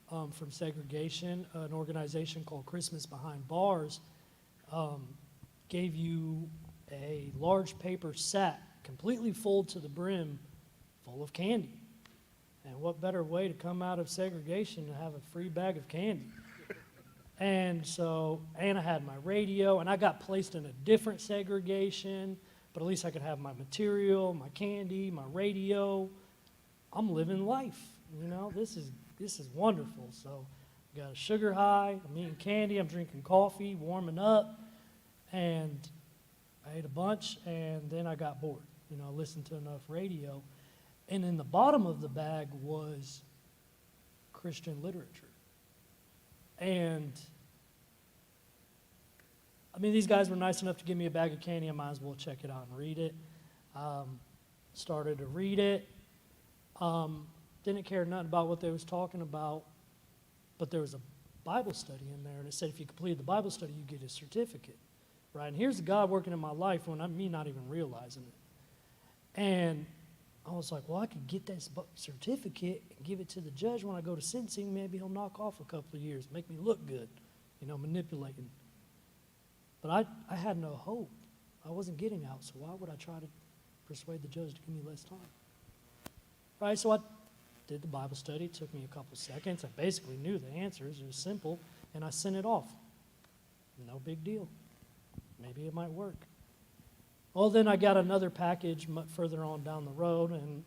from segregation, an organization called Christmas Behind Bars gave you a large paper sack, completely full to the brim, full of candy. And what better way to come out of segregation to have a free bag of candy? And I had my radio, and I got placed in a different segregation, but at least I could have my material, my candy, my radio. I'm living life, you know, this is wonderful. So I got a sugar high, I'm eating candy, I'm drinking coffee, warming up, and I ate a bunch, and then I got bored. You know, I listened to enough radio. And in the bottom of the bag was Christian literature. And, I mean, these guys were nice enough to give me a bag of candy. I might as well check it out and read it. Started to read it. Didn't care nothing about what they was talking about, but there was a Bible study in there, and it said if you completed the Bible study, you get a certificate, right? And here's God working in my life when me not even realizing it. And I was like, well, I could get that certificate and give it to the judge when I go to sentencing. Maybe he'll knock off a couple of years, make me look good, you know, manipulating. But I had no hope. I wasn't getting out, so why would I try to persuade the judge to give me less time? Right, so I did the Bible study. It took me a couple seconds. I basically knew the answers. It was simple, and I sent it off. No big deal. Maybe it might work. Well, then I got another package further on down the road, and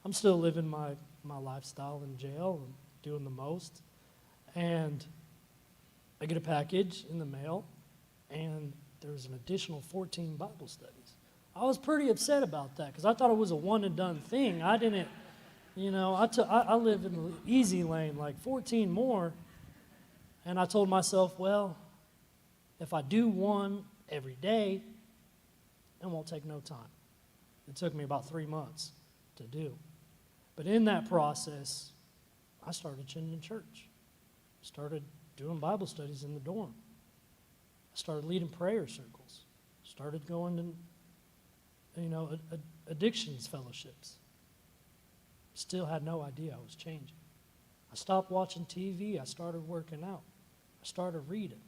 I'm still living my lifestyle in jail and doing the most. And I get a package in the mail, and there's an additional 14 Bible studies. I was pretty upset about that because I thought it was a one-and-done thing. I didn't, I live in the easy lane, like 14 more, and I told myself, well, if I do one every day, it won't take no time. It took me about 3 months to do. But in that process, I started attending church, started doing Bible studies in the dorm. I started leading prayer circles, started going to, addictions fellowships. Still had no idea I was changing. I stopped watching TV. I started working out. I started reading.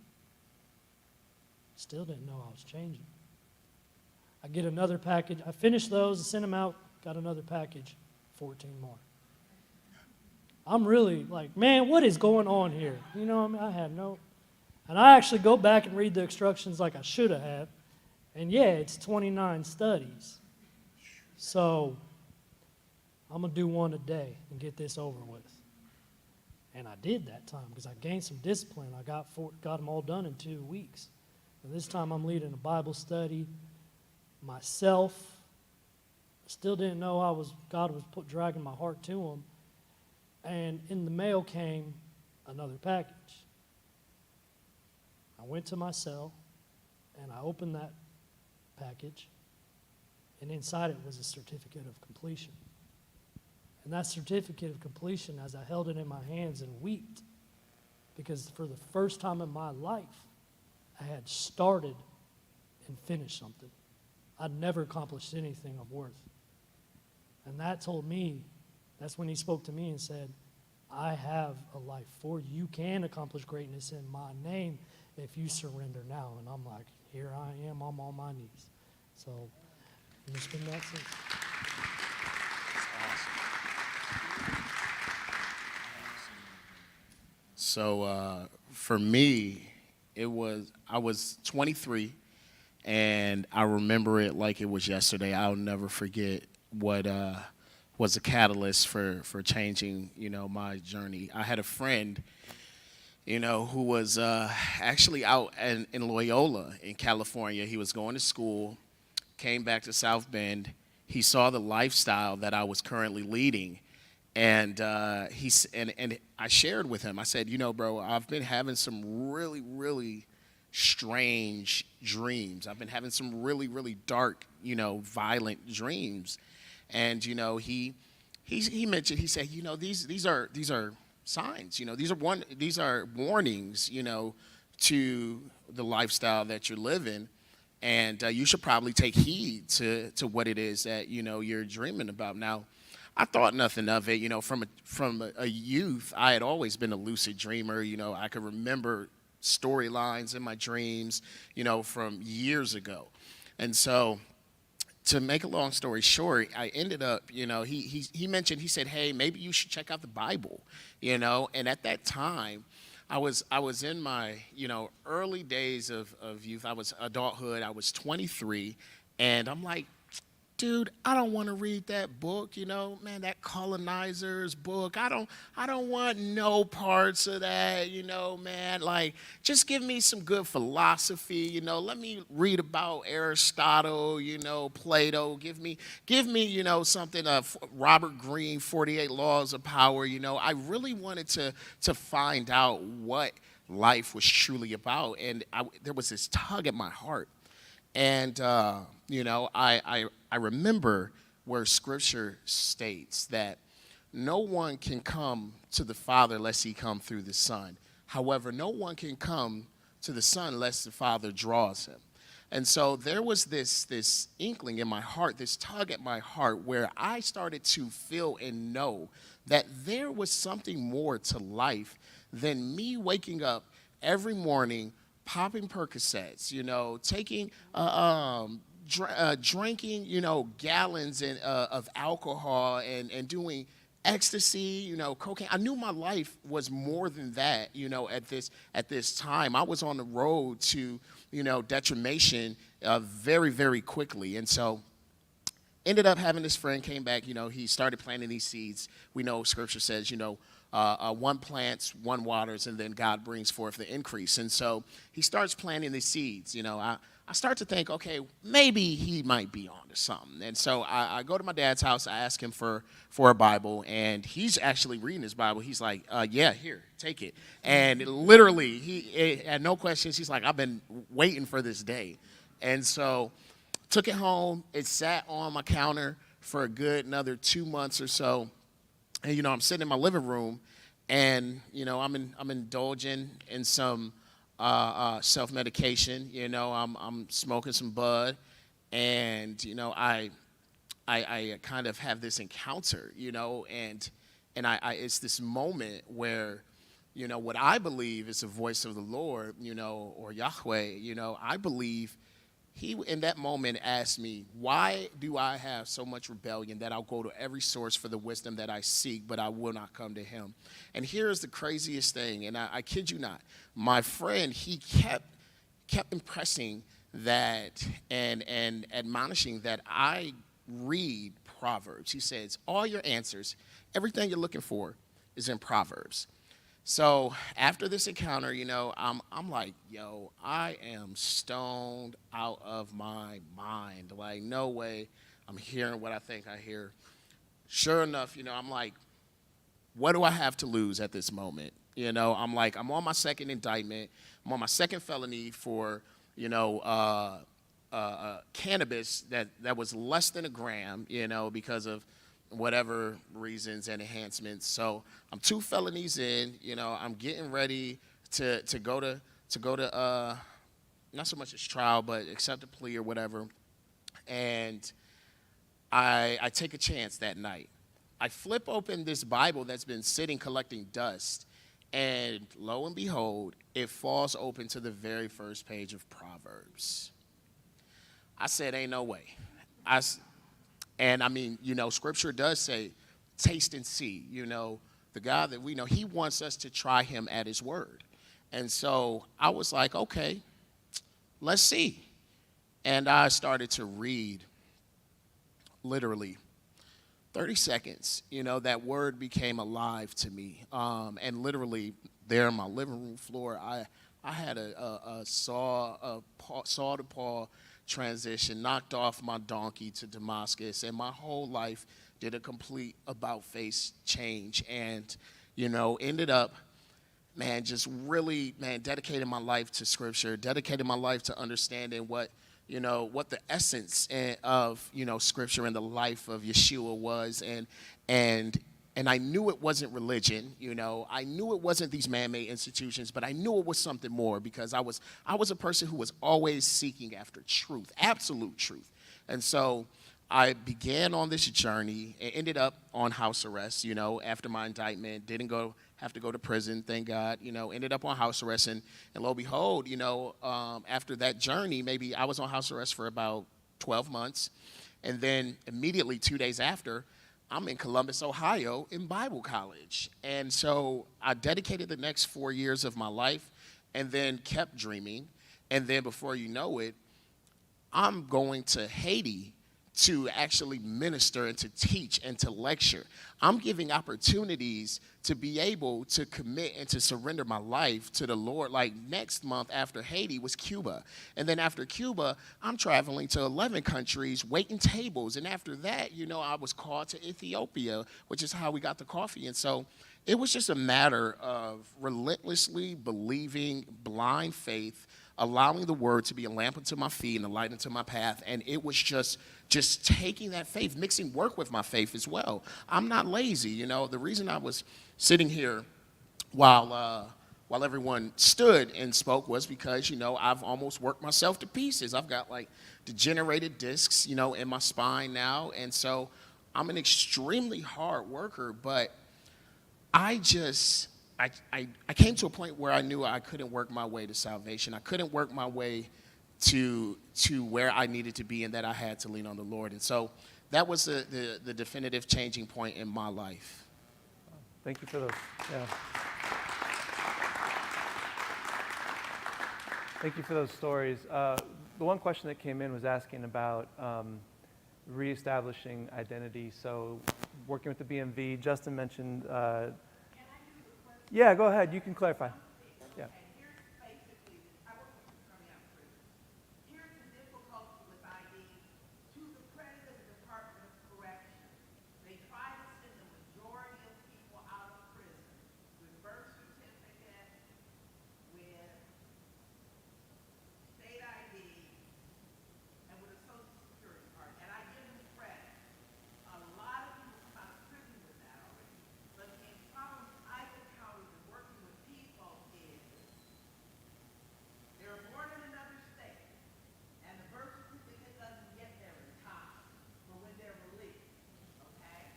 Still didn't know I was changing. I get another package. I finished those, sent them out, got another package, 14 more. I'm really like, man, what is going on here? I had no. And I actually go back and read the instructions like I should have. And yeah, it's 29 studies. So I'm going to do one a day and get this over with. And I did that time because I gained some discipline. I got them all done in 2 weeks. And this time I'm leading a Bible study myself. Still didn't know God was dragging my heart to him. And in the mail came another package. I went to my cell and I opened that package, and inside it was a certificate of completion. And that certificate of completion, as I held it in my hands and wept, because for the first time in my life, I had started and finished something. I'd never accomplished anything of worth. And that told me, that's when he spoke to me and said, I have a life for you. You can accomplish greatness in my name if you surrender now. And I'm like, here I am, I'm on my knees. So, it's been that since. So for me, I was 23, and I remember it like it was yesterday. I'll never forget what was a catalyst for changing, my journey. I had a friend, who was actually out in Loyola in California. He was going to school, came back to South Bend. He saw the lifestyle that I was currently leading, and and I shared with him. I said, bro, I've been having some really, really strange dreams. I've been having some really, really dark, violent dreams. And he mentioned, he said, these are signs, these are warnings, to the lifestyle that you're living, and you should probably take heed to what it is that you're dreaming about. Now, I thought nothing of it. From a youth, I had always been a lucid dreamer. I could remember storylines in my dreams, from years ago. And so, to make a long story short, I ended up, he mentioned, he said, hey, maybe you should check out the Bible, And at that time, I was in my, early days of youth. I was adulthood. I was 23, and I'm like, dude, I don't want to read that book, man, that colonizer's book. I don't want no parts of that, man. Like, just give me some good philosophy, let me read about Aristotle, Plato. Give me, something of Robert Greene, 48 Laws of Power, I really wanted to find out what life was truly about. And there was this tug at my heart. And, I remember where Scripture states that no one can come to the Father lest he come through the Son. However, no one can come to the Son lest the Father draws him. And so there was this inkling in my heart, this tug at my heart, where I started to feel and know that there was something more to life than me waking up every morning, popping Percocets, taking, drinking, gallons of alcohol and doing ecstasy, cocaine. I knew my life was more than that, at this time. I was on the road to, detriment very, very quickly. And so ended up having this friend came back, he started planting these seeds. We know Scripture says, one plants, one waters, and then God brings forth the increase. And so he starts planting the seeds. I start to think, okay, maybe he might be onto something. And so I go to my dad's house. I ask him for a Bible, and he's actually reading his Bible. He's like, yeah, here, take it. And literally, he had no questions. He's like, I've been waiting for this day. And so took it home. It sat on my counter for a good another 2 months or so. And, I'm sitting in my living room, and, I'm indulging in some self-medication. I'm smoking some bud, and, I kind of have this encounter, and it's this moment where, what I believe is the voice of the Lord, or Yahweh, I believe he, in that moment, asked me, why do I have so much rebellion that I'll go to every source for the wisdom that I seek, but I will not come to him? And here's the craziest thing, and I kid you not. My friend, he kept impressing that and admonishing that I read Proverbs. He says, all your answers, everything you're looking for is in Proverbs. So after this encounter, I'm like, yo, I am stoned out of my mind. Like, no way I'm hearing what I think I hear. Sure enough, I'm like, what do I have to lose at this moment? I'm like, I'm on my second indictment. I'm on my second felony for, cannabis that was less than a gram, because of whatever reasons and enhancements. So I'm 2 felonies in. I'm getting ready to go to not so much as trial, but accept a plea or whatever. And I take a chance that night. I flip open this Bible that's been sitting collecting dust, and lo and behold, it falls open to the very first page of Proverbs. I said, ain't no way. And I mean, Scripture does say, taste and see. The God that we know, he wants us to try him at his word. And so I was like, okay, let's see. And I started to read literally 30 seconds. That word became alive to me. And literally there on my living room floor, I had a Saul to Paul transition, knocked off my donkey to Damascus, and my whole life did a complete about-face change. And, ended up, just really, dedicating my life to Scripture, dedicating my life to understanding what the essence of, Scripture and the life of Yeshua was. And I knew it wasn't religion, I knew it wasn't these man-made institutions, but I knew it was something more, because I was a person who was always seeking after truth, absolute truth. And so I began on this journey and ended up on house arrest, after my indictment. Didn't have to go to prison, thank God, ended up on house arrest. And lo and behold, after that journey, maybe I was on house arrest for about 12 months. And then immediately 2 days after, I'm in Columbus, Ohio, in Bible college. And so I dedicated the next 4 years of my life and then kept dreaming. And then before you know it, I'm going to Haiti to actually minister and to teach and to lecture. I'm giving opportunities to be able to commit and to surrender my life to the Lord. Like next month after Haiti was Cuba. And then after Cuba, I'm traveling to 11 countries, waiting tables. And after that, I was called to Ethiopia, which is how we got the coffee. And so it was just a matter of relentlessly believing, blind faith, allowing the word to be a lamp unto my feet and a light unto my path. And it was just taking that faith, mixing work with my faith as well. I'm not lazy. The reason I was sitting here while everyone stood and spoke was because, I've almost worked myself to pieces. I've got like degenerated discs, in my spine now. And so I'm an extremely hard worker, but I came to a point where I knew I couldn't work my way to salvation. I couldn't work my way to where I needed to be, and that I had to lean on the Lord. And so that was the definitive changing point in my life. Thank you for those. Yeah. Thank you for those stories. The one question that came in was asking about reestablishing identity. So working with the BMV, Justin mentioned Yeah, go ahead. You can clarify. Yeah. Here's the difficulty with ID. To the credit of the Department of Corrections, they try to send the majority of people out of prison with birth certificate, with state ID, and with a social security card. And I give them credit. A lot of people come out of prison with that already. But the problem I've encountered in working with people is they're born in another state, and the birth certificate doesn't get there in time for when they're released, okay?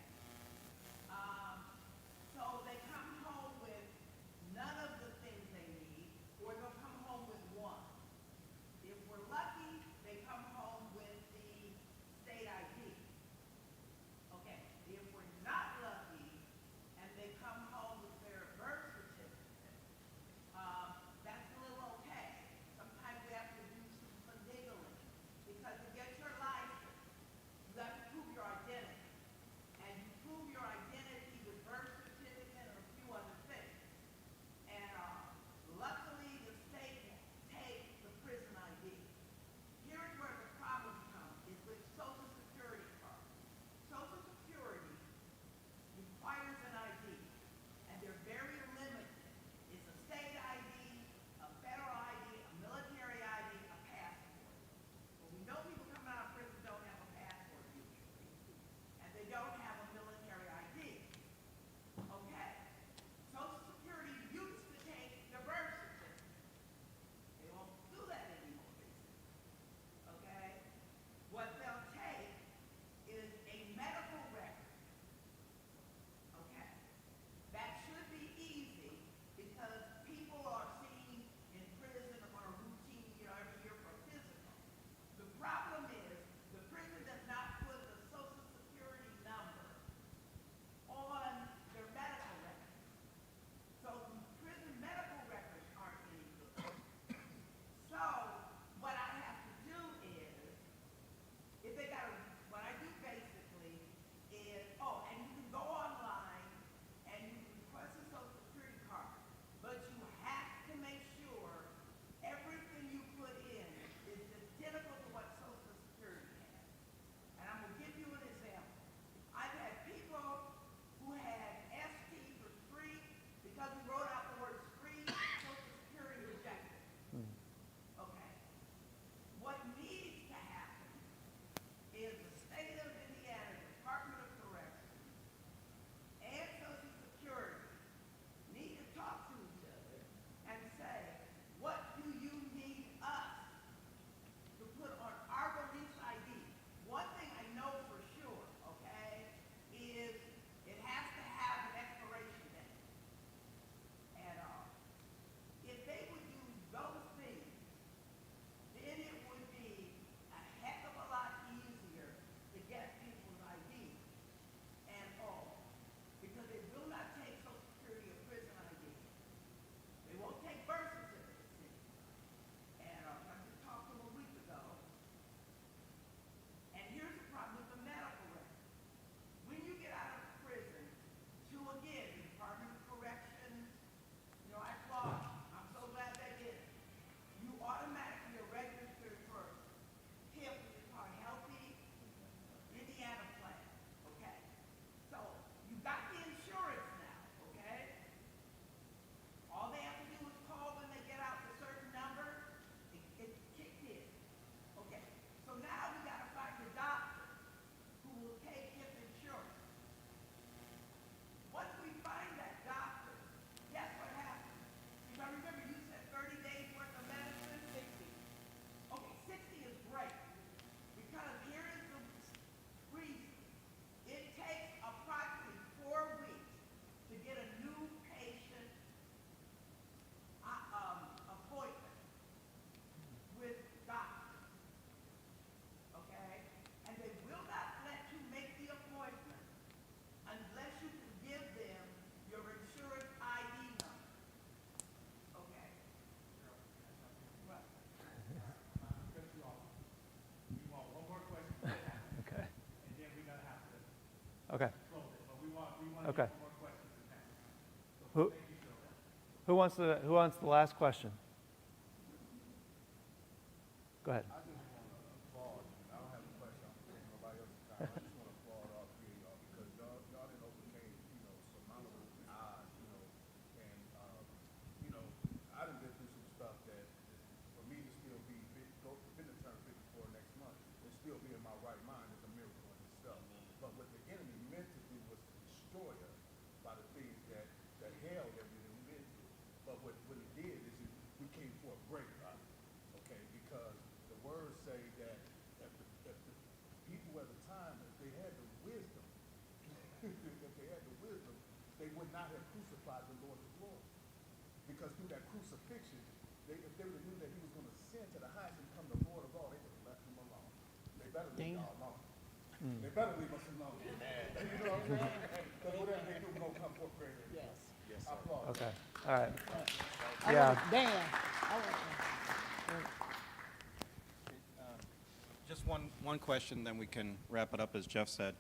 So they come home with none of the things they need, or they'll come home with one. If we're lucky, they come home with the state ID. Okay, if we're not lucky, and they come home with their birth certificate, that's a little okay. Sometimes we have to do some finagling, because to get your license, you have to prove your identity. And you prove your identity with birth certificate and a few other things. And luckily, the state will take the prison ID. Here's where the problem comes, is with Social Security cards. Social Security requires an ID, and they're very limited. It's a state ID, a federal ID, a military ID, a passport. Well, we know people coming out of prison don't have a passport usually, and they don't have a military ID. Okay, Social Security used to take your birth certificate. They won't do that anymore, basically. Okay, what they'll take is a medical record. Okay, that should be easy because people are seen in prison on a routine, every year for physical. The problem is the prison does not put the Social Security number on their medical record. So prison medical records aren't any good. So what I have to do is, if they got what I do basically is, and you can go online and you can request a Social Security card, but you have to make sure everything you put in is identical to what Social Security has. And I'm going to give you an example. I've had people who had ST for street because we wrote out the word street, Social Security rejected. Okay. What needs to happen is the state of Indiana Department of Corrections and Social Security need to talk to each other and say, what do you need us to put on our release ID? One thing I know for sure, okay, is it has to have an expiration date. And if they would do those things, then it would be a heck of a lot easier to get people's ID and all. Because they will not take Social Security or prison ID. They won't take birth certificates anymore. And I just talked to them a week ago. And here's the problem with the medical record. When you get out of prison, again, the Department of Corrections, I applaud you. I'm so glad they did it. You automatically are registered for HIP, which is called Healthy Indiana Plan. Okay? So you got the insurance now, okay? All they have to do is call when they get out a certain number, it kicked in. Okay. So now we got to find a doctor who will take HIP insurance. Once we find that doctor, guess what happens? Because remember, you said 30 days worth of medicine? 60. Okay, 60 is great. Because here is the reason. It takes approximately 4 weeks to get a new patient appointment with doctors. Okay? And they will not let you make the appointment unless you can give them your insurance ID number. Okay? Right. Okay. Okay. Okay. Who? Who wants the last question? Go ahead. They better leave us alone. You know what I'm saying? Because whatever they do, we're going to come forth greater. Yes. Yes, sir. Applause. Okay. All right. I Yeah. want Dan. Just one question, then we can wrap it up, as Jeff said.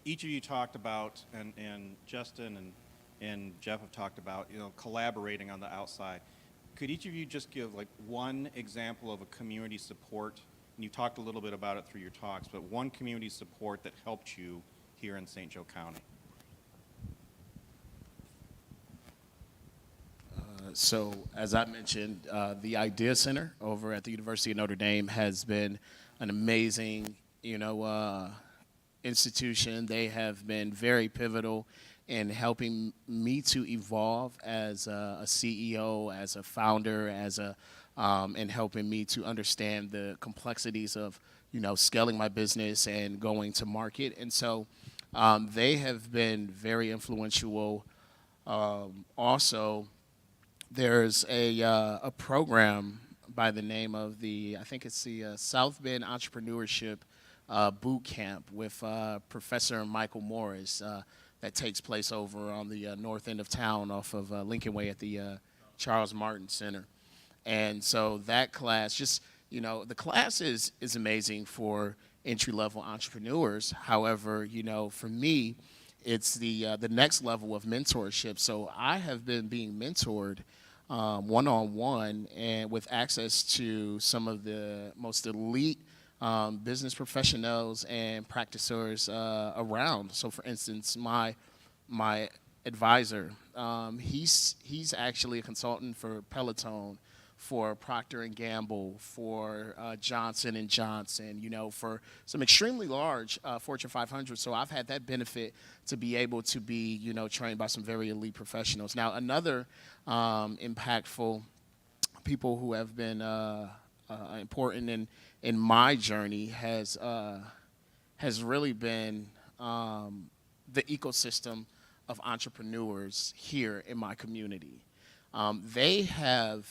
Each of you talked about, and Justin and Jeff have talked about, collaborating on the outside. Could each of you just give like one example of a community support? And you talked a little bit about it through your talks, but one community support that helped you here in St. Joe County. So, as I mentioned, the Idea Center over at the University of Notre Dame has been an amazing, institution. They have been very pivotal in helping me to evolve as a CEO, as a founder, and helping me to understand the complexities of, scaling my business and going to market. And so they have been very influential. Also, there's a program by the name of I think it's the South Bend Entrepreneurship Boot Camp with Professor Michael Morris that takes place over on the north end of town off of Lincoln Way at the Charles Martin Center. And so that class, the class is amazing for entry-level entrepreneurs. However, for me, it's the next level of mentorship. So I have been being mentored one-on-one and with access to some of the most elite business professionals and practitioners around. So, for instance, my advisor, he's actually a consultant for Peloton, for Procter & Gamble, for Johnson & Johnson, for some extremely large Fortune 500. So I've had that benefit to be able to be, trained by some very elite professionals. Now, another impactful people who have been important in my journey has really been the ecosystem of entrepreneurs here in my community. They have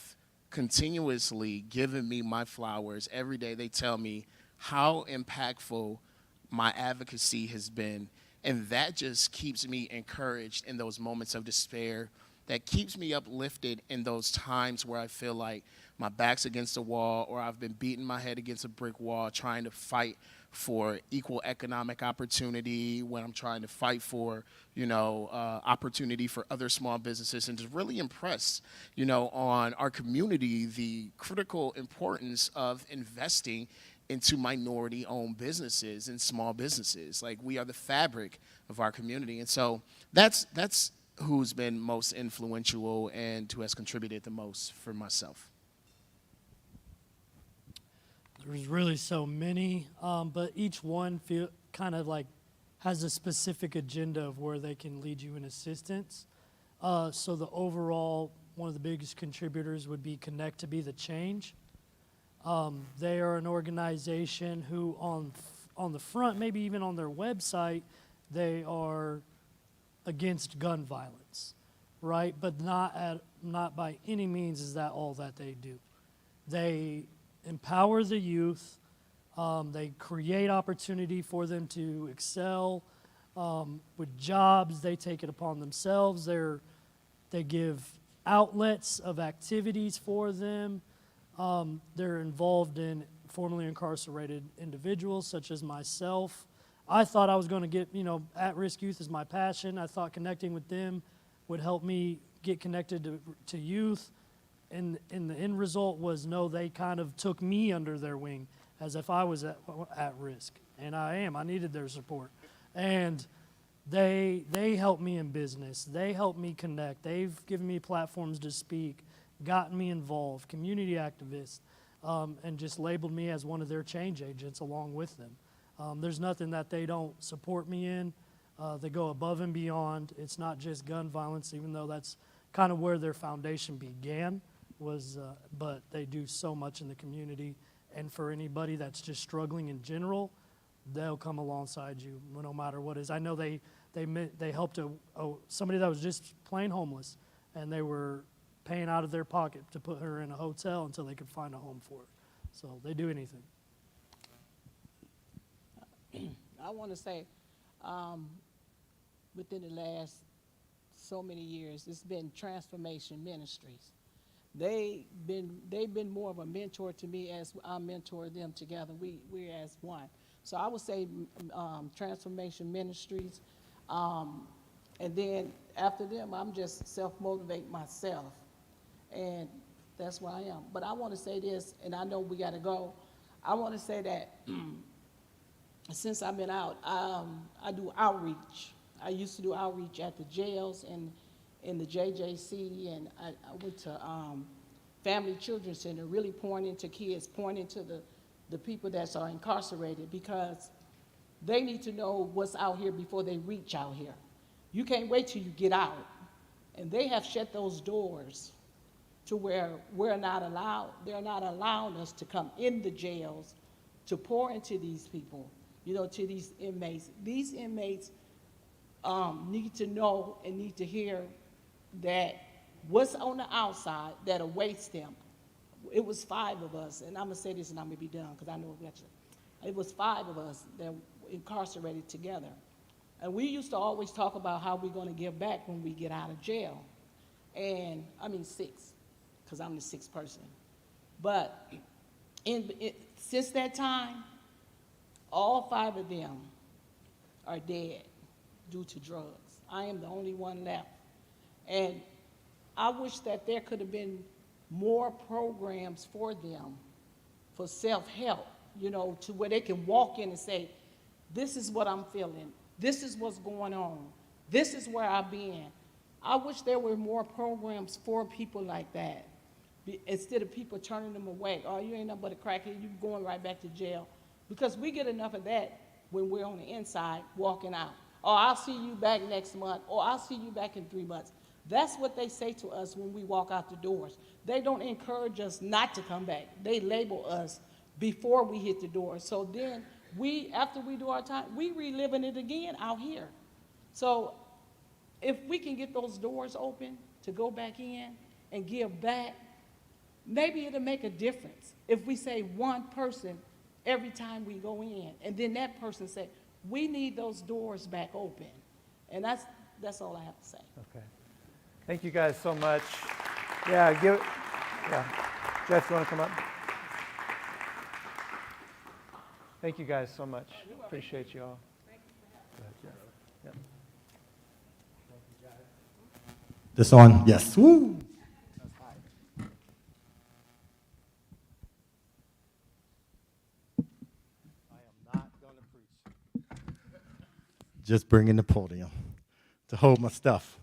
continuously given me my flowers. Every day they tell me how impactful my advocacy has been, and that just keeps me encouraged in those moments of despair. That keeps me uplifted in those times where I feel like my back's against a wall or I've been beating my head against a brick wall trying to fight for equal economic opportunity, when I'm trying to fight for, opportunity for other small businesses, and to really impress, on our community, the critical importance of investing into minority-owned businesses and small businesses. Like, we are the fabric of our community. And so that's who's been most influential and who has contributed the most for myself. There's really so many, but each one kind of like has a specific agenda of where they can lead you in assistance. So the overall, one of the biggest contributors would be Connect to Be the Change. They are an organization who on the front, maybe even on their website, they are against gun violence, right? But not by any means is that all that they do. They empower the youth. They create opportunity for them to excel with jobs. They take it upon themselves. They give outlets of activities for them. They're involved in formerly incarcerated individuals such as myself. I thought I was going to get, at-risk youth is my passion. I thought connecting with them would help me get connected to youth. And the end result was, no, they kind of took me under their wing as if I was at risk. And I am. I needed their support. And they helped me in business. They helped me connect. They've given me platforms to speak, gotten me involved, community activists, and just labeled me as one of their change agents along with them. There's nothing that they don't support me in. They go above and beyond. It's not just gun violence, even though that's kind of where their foundation began, but they do so much in the community. And for anybody that's just struggling in general, they'll come alongside you no matter what it is. I know they helped somebody that was just plain homeless, and they were paying out of their pocket to put her in a hotel until they could find a home for her. So they do anything. I want to say, within the last so many years, it's been Transformation Ministries. They've been more of a mentor to me as I mentor them together. We're as one. So I would say Transformation Ministries, and then after them, I'm just self-motivate myself, and that's where I am. But I want to say this, and I know we got to go. I want to say that since I've been out, I do outreach. I used to do outreach at the jails and in the JJC, and I went to Family Children's Center, really pouring into kids, pouring into the people that are incarcerated, because they need to know what's out here before they reach out here. You can't wait till you get out. And they have shut those doors to where they're not allowing us to come in the jails to pour into these people, to these inmates. These inmates need to know and need to hear that what's on the outside that awaits them. It was 5 of us, and I'm gonna say this and I'm gonna be done because I know it was 5 of us that were incarcerated together. And we used to always talk about how we're gonna give back when we get out of jail. And I mean 6, because I'm the 6th person. But since that time, all 5 of them are dead due to drugs. I am the only one left. And I wish that there could have been more programs for them for self-help, to where they can walk in and say, this is what I'm feeling, this is what's going on, this is where I've been. I wish there were more programs for people like that, instead of people turning them away. Oh, you ain't nothing but a crackhead, you going right back to jail. Because we get enough of that when we're on the inside walking out. Oh, I'll see you back next month, or I'll see you back in 3 months. That's what they say to us when we walk out the doors. They don't encourage us not to come back. They label us before we hit the door. So then after we do our time, we reliving it again out here. So if we can get those doors open to go back in and give back, maybe it'll make a difference if we say one person every time we go in, and then that person say, we need those doors back open. And that's all I have to say. Okay. Thank you guys so much. Jeff, you want to come up? Thank you guys so much. Appreciate you all. Yeah. This on? Yes. Woo! Just bringing the podium to hold my stuff.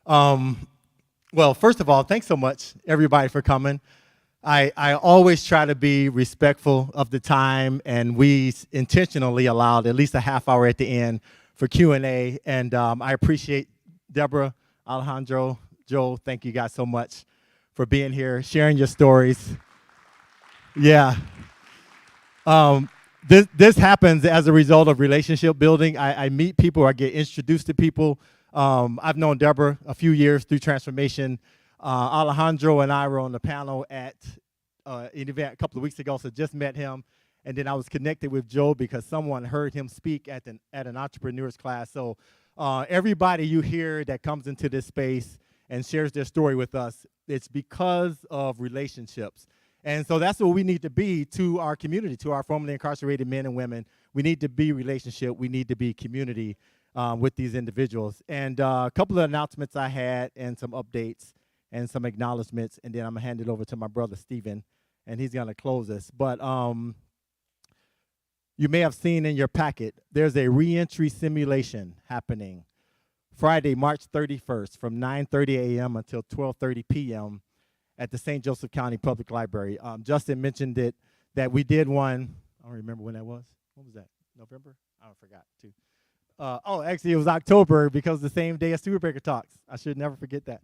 Well, first of all, thanks so much, everybody, for coming. I always try to be respectful of the time, and we intentionally allowed at least a half hour at the end for Q&A, and I appreciate Deborah, Alejandro, Joel, thank you guys so much for being here, sharing your stories. Yeah. This happens as a result of relationship building. I meet people, I get introduced to people. I've known Deborah a few years through Transformation. Alejandro and I were on the panel at an event a couple of weeks ago, so just met him. And then I was connected with Joe because someone heard him speak at an entrepreneur's class. So everybody you hear that comes into this space and shares their story with us, it's because of relationships. And so that's what we need to be to our community, to our formerly incarcerated men and women. We need to be relationship. We need to be community. with these individuals. And a couple of announcements I had and some updates and some acknowledgments, and then I'm going to hand it over to my brother Stephen, and he's going to close this. But you may have seen in your packet, there's a reentry simulation happening Friday, March 31st from 9:30 a.m. until 12:30 p.m. at the St. Joseph County Public Library. Justin mentioned it, that we did one. I don't remember when that was. What was that? November? I forgot too. Actually, it was October because the same day as Studebaker Talks. I should never forget that.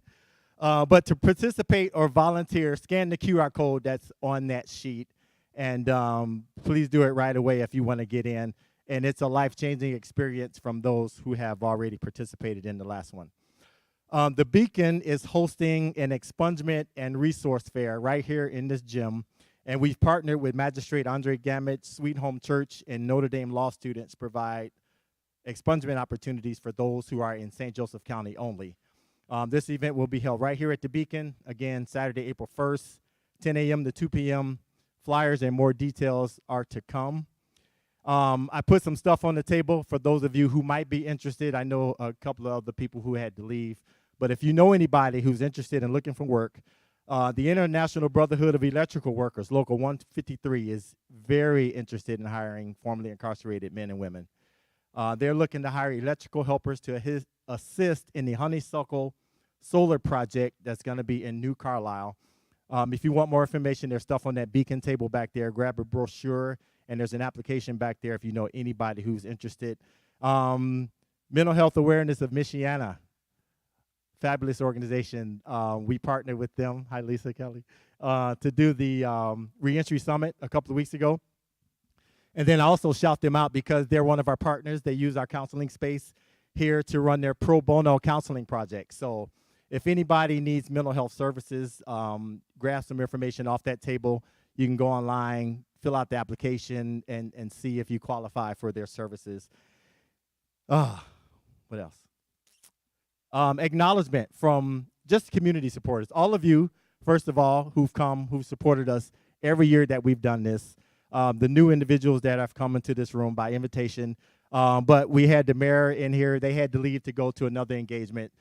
But to participate or volunteer, scan the QR code that's on that sheet, and please do it right away if you want to get in. And it's a life-changing experience from those who have already participated in the last one. The Beacon is hosting an expungement and resource fair right here in this gym, and we've partnered with Magistrate Andre Gamage, Sweet Home Church, and Notre Dame law students provide expungement opportunities for those who are in St. Joseph County only. This event will be held right here at the Beacon, again, Saturday, April 1st, 10 a.m. to 2 p.m. Flyers and more details are to come. I put some stuff on the table for those of you who might be interested. I know a couple of other people who had to leave, but if you know anybody who's interested in looking for work, the International Brotherhood of Electrical Workers, Local 153, is very interested in hiring formerly incarcerated men and women. They're looking to hire electrical helpers to assist in the Honeysuckle Solar Project that's going to be in New Carlisle. If you want more information, there's stuff on that Beacon table back there. Grab a brochure, and there's an application back there if you know anybody who's interested. Mental Health Awareness of Michiana, fabulous organization. We partnered with them, hi Lisa Kelly, to do the Reentry Summit a couple of weeks ago. And then I also shout them out because they're one of our partners. They use our counseling space here to run their pro bono counseling project. So if anybody needs mental health services, grab some information off that table. You can go online, fill out the application, and see if you qualify for their services. What else? Acknowledgement from just community supporters. All of you, first of all, who've supported us every year that we've done this. The new individuals that have come into this room by invitation. But we had the mayor in here. They had to leave to go to another engagement.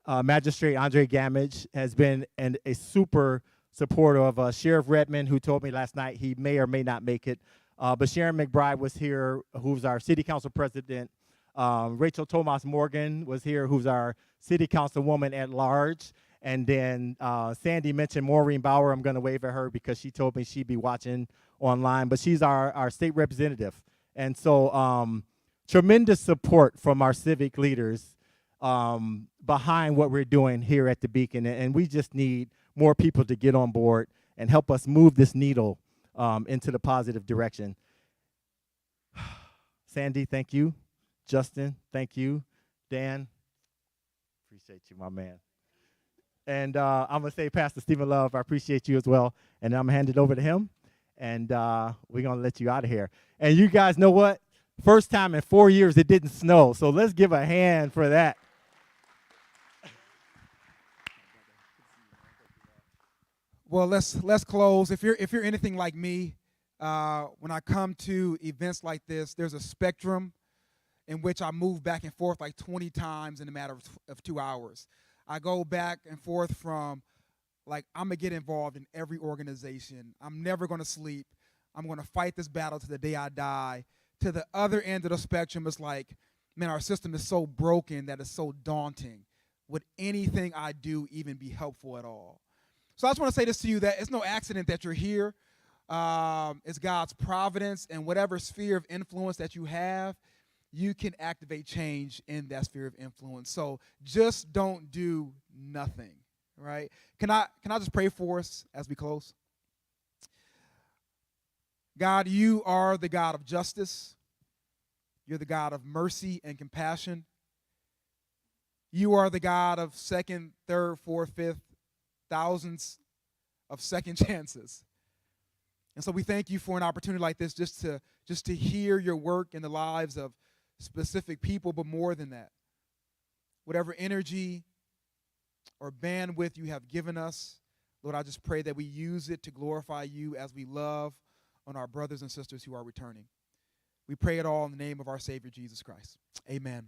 Magistrate Andre Gamage has been a super supporter of us. Sheriff Redmond, who told me last night he may or may not make it. But Sharon McBride was here, who's our city council president. Rachel Tomas Morgan was here, who's our city councilwoman at large. And then Sandy mentioned Maureen Bauer. I'm going to wave at her because she told me she'd be watching online. But she's our state representative. And so tremendous support from our civic leaders behind what we're doing here at the Beacon. And we just need more people to get on board and help us move this needle into the positive direction. Sandy, thank you. Justin, thank you. Dan, appreciate you, my man. And I'm going to say, Pastor Stephen Love, I appreciate you as well. And I'm going to hand it over to him. And we're going to let you out of here. And you guys know what? First time in 4 years it didn't snow. So let's give a hand for that. Well, let's close. If you're anything like me, when I come to events like this, there's a spectrum in which I move back and forth like 20 times in a matter of 2 hours. I go back and forth from, like, I'm going to get involved in every organization. I'm never going to sleep. I'm going to fight this battle to the day I die. To the other end of the spectrum, it's like, man, our system is so broken that it's so daunting. Would anything I do even be helpful at all? So I just want to say this to you, that it's no accident that you're here. It's God's providence, and whatever sphere of influence that you have, you can activate change in that sphere of influence. So just don't do nothing, right? Can I just pray for us as we close? God, you are the God of justice. You're the God of mercy and compassion. You are the God of second, third, fourth, fifth, thousands of second chances. And so we thank you for an opportunity like this just to hear your work in the lives of specific people, but more than that. Whatever energy or bandwidth you have given us, Lord, I just pray that we use it to glorify you as we love on our brothers and sisters who are returning. We pray it all in the name of our Savior, Jesus Christ. Amen.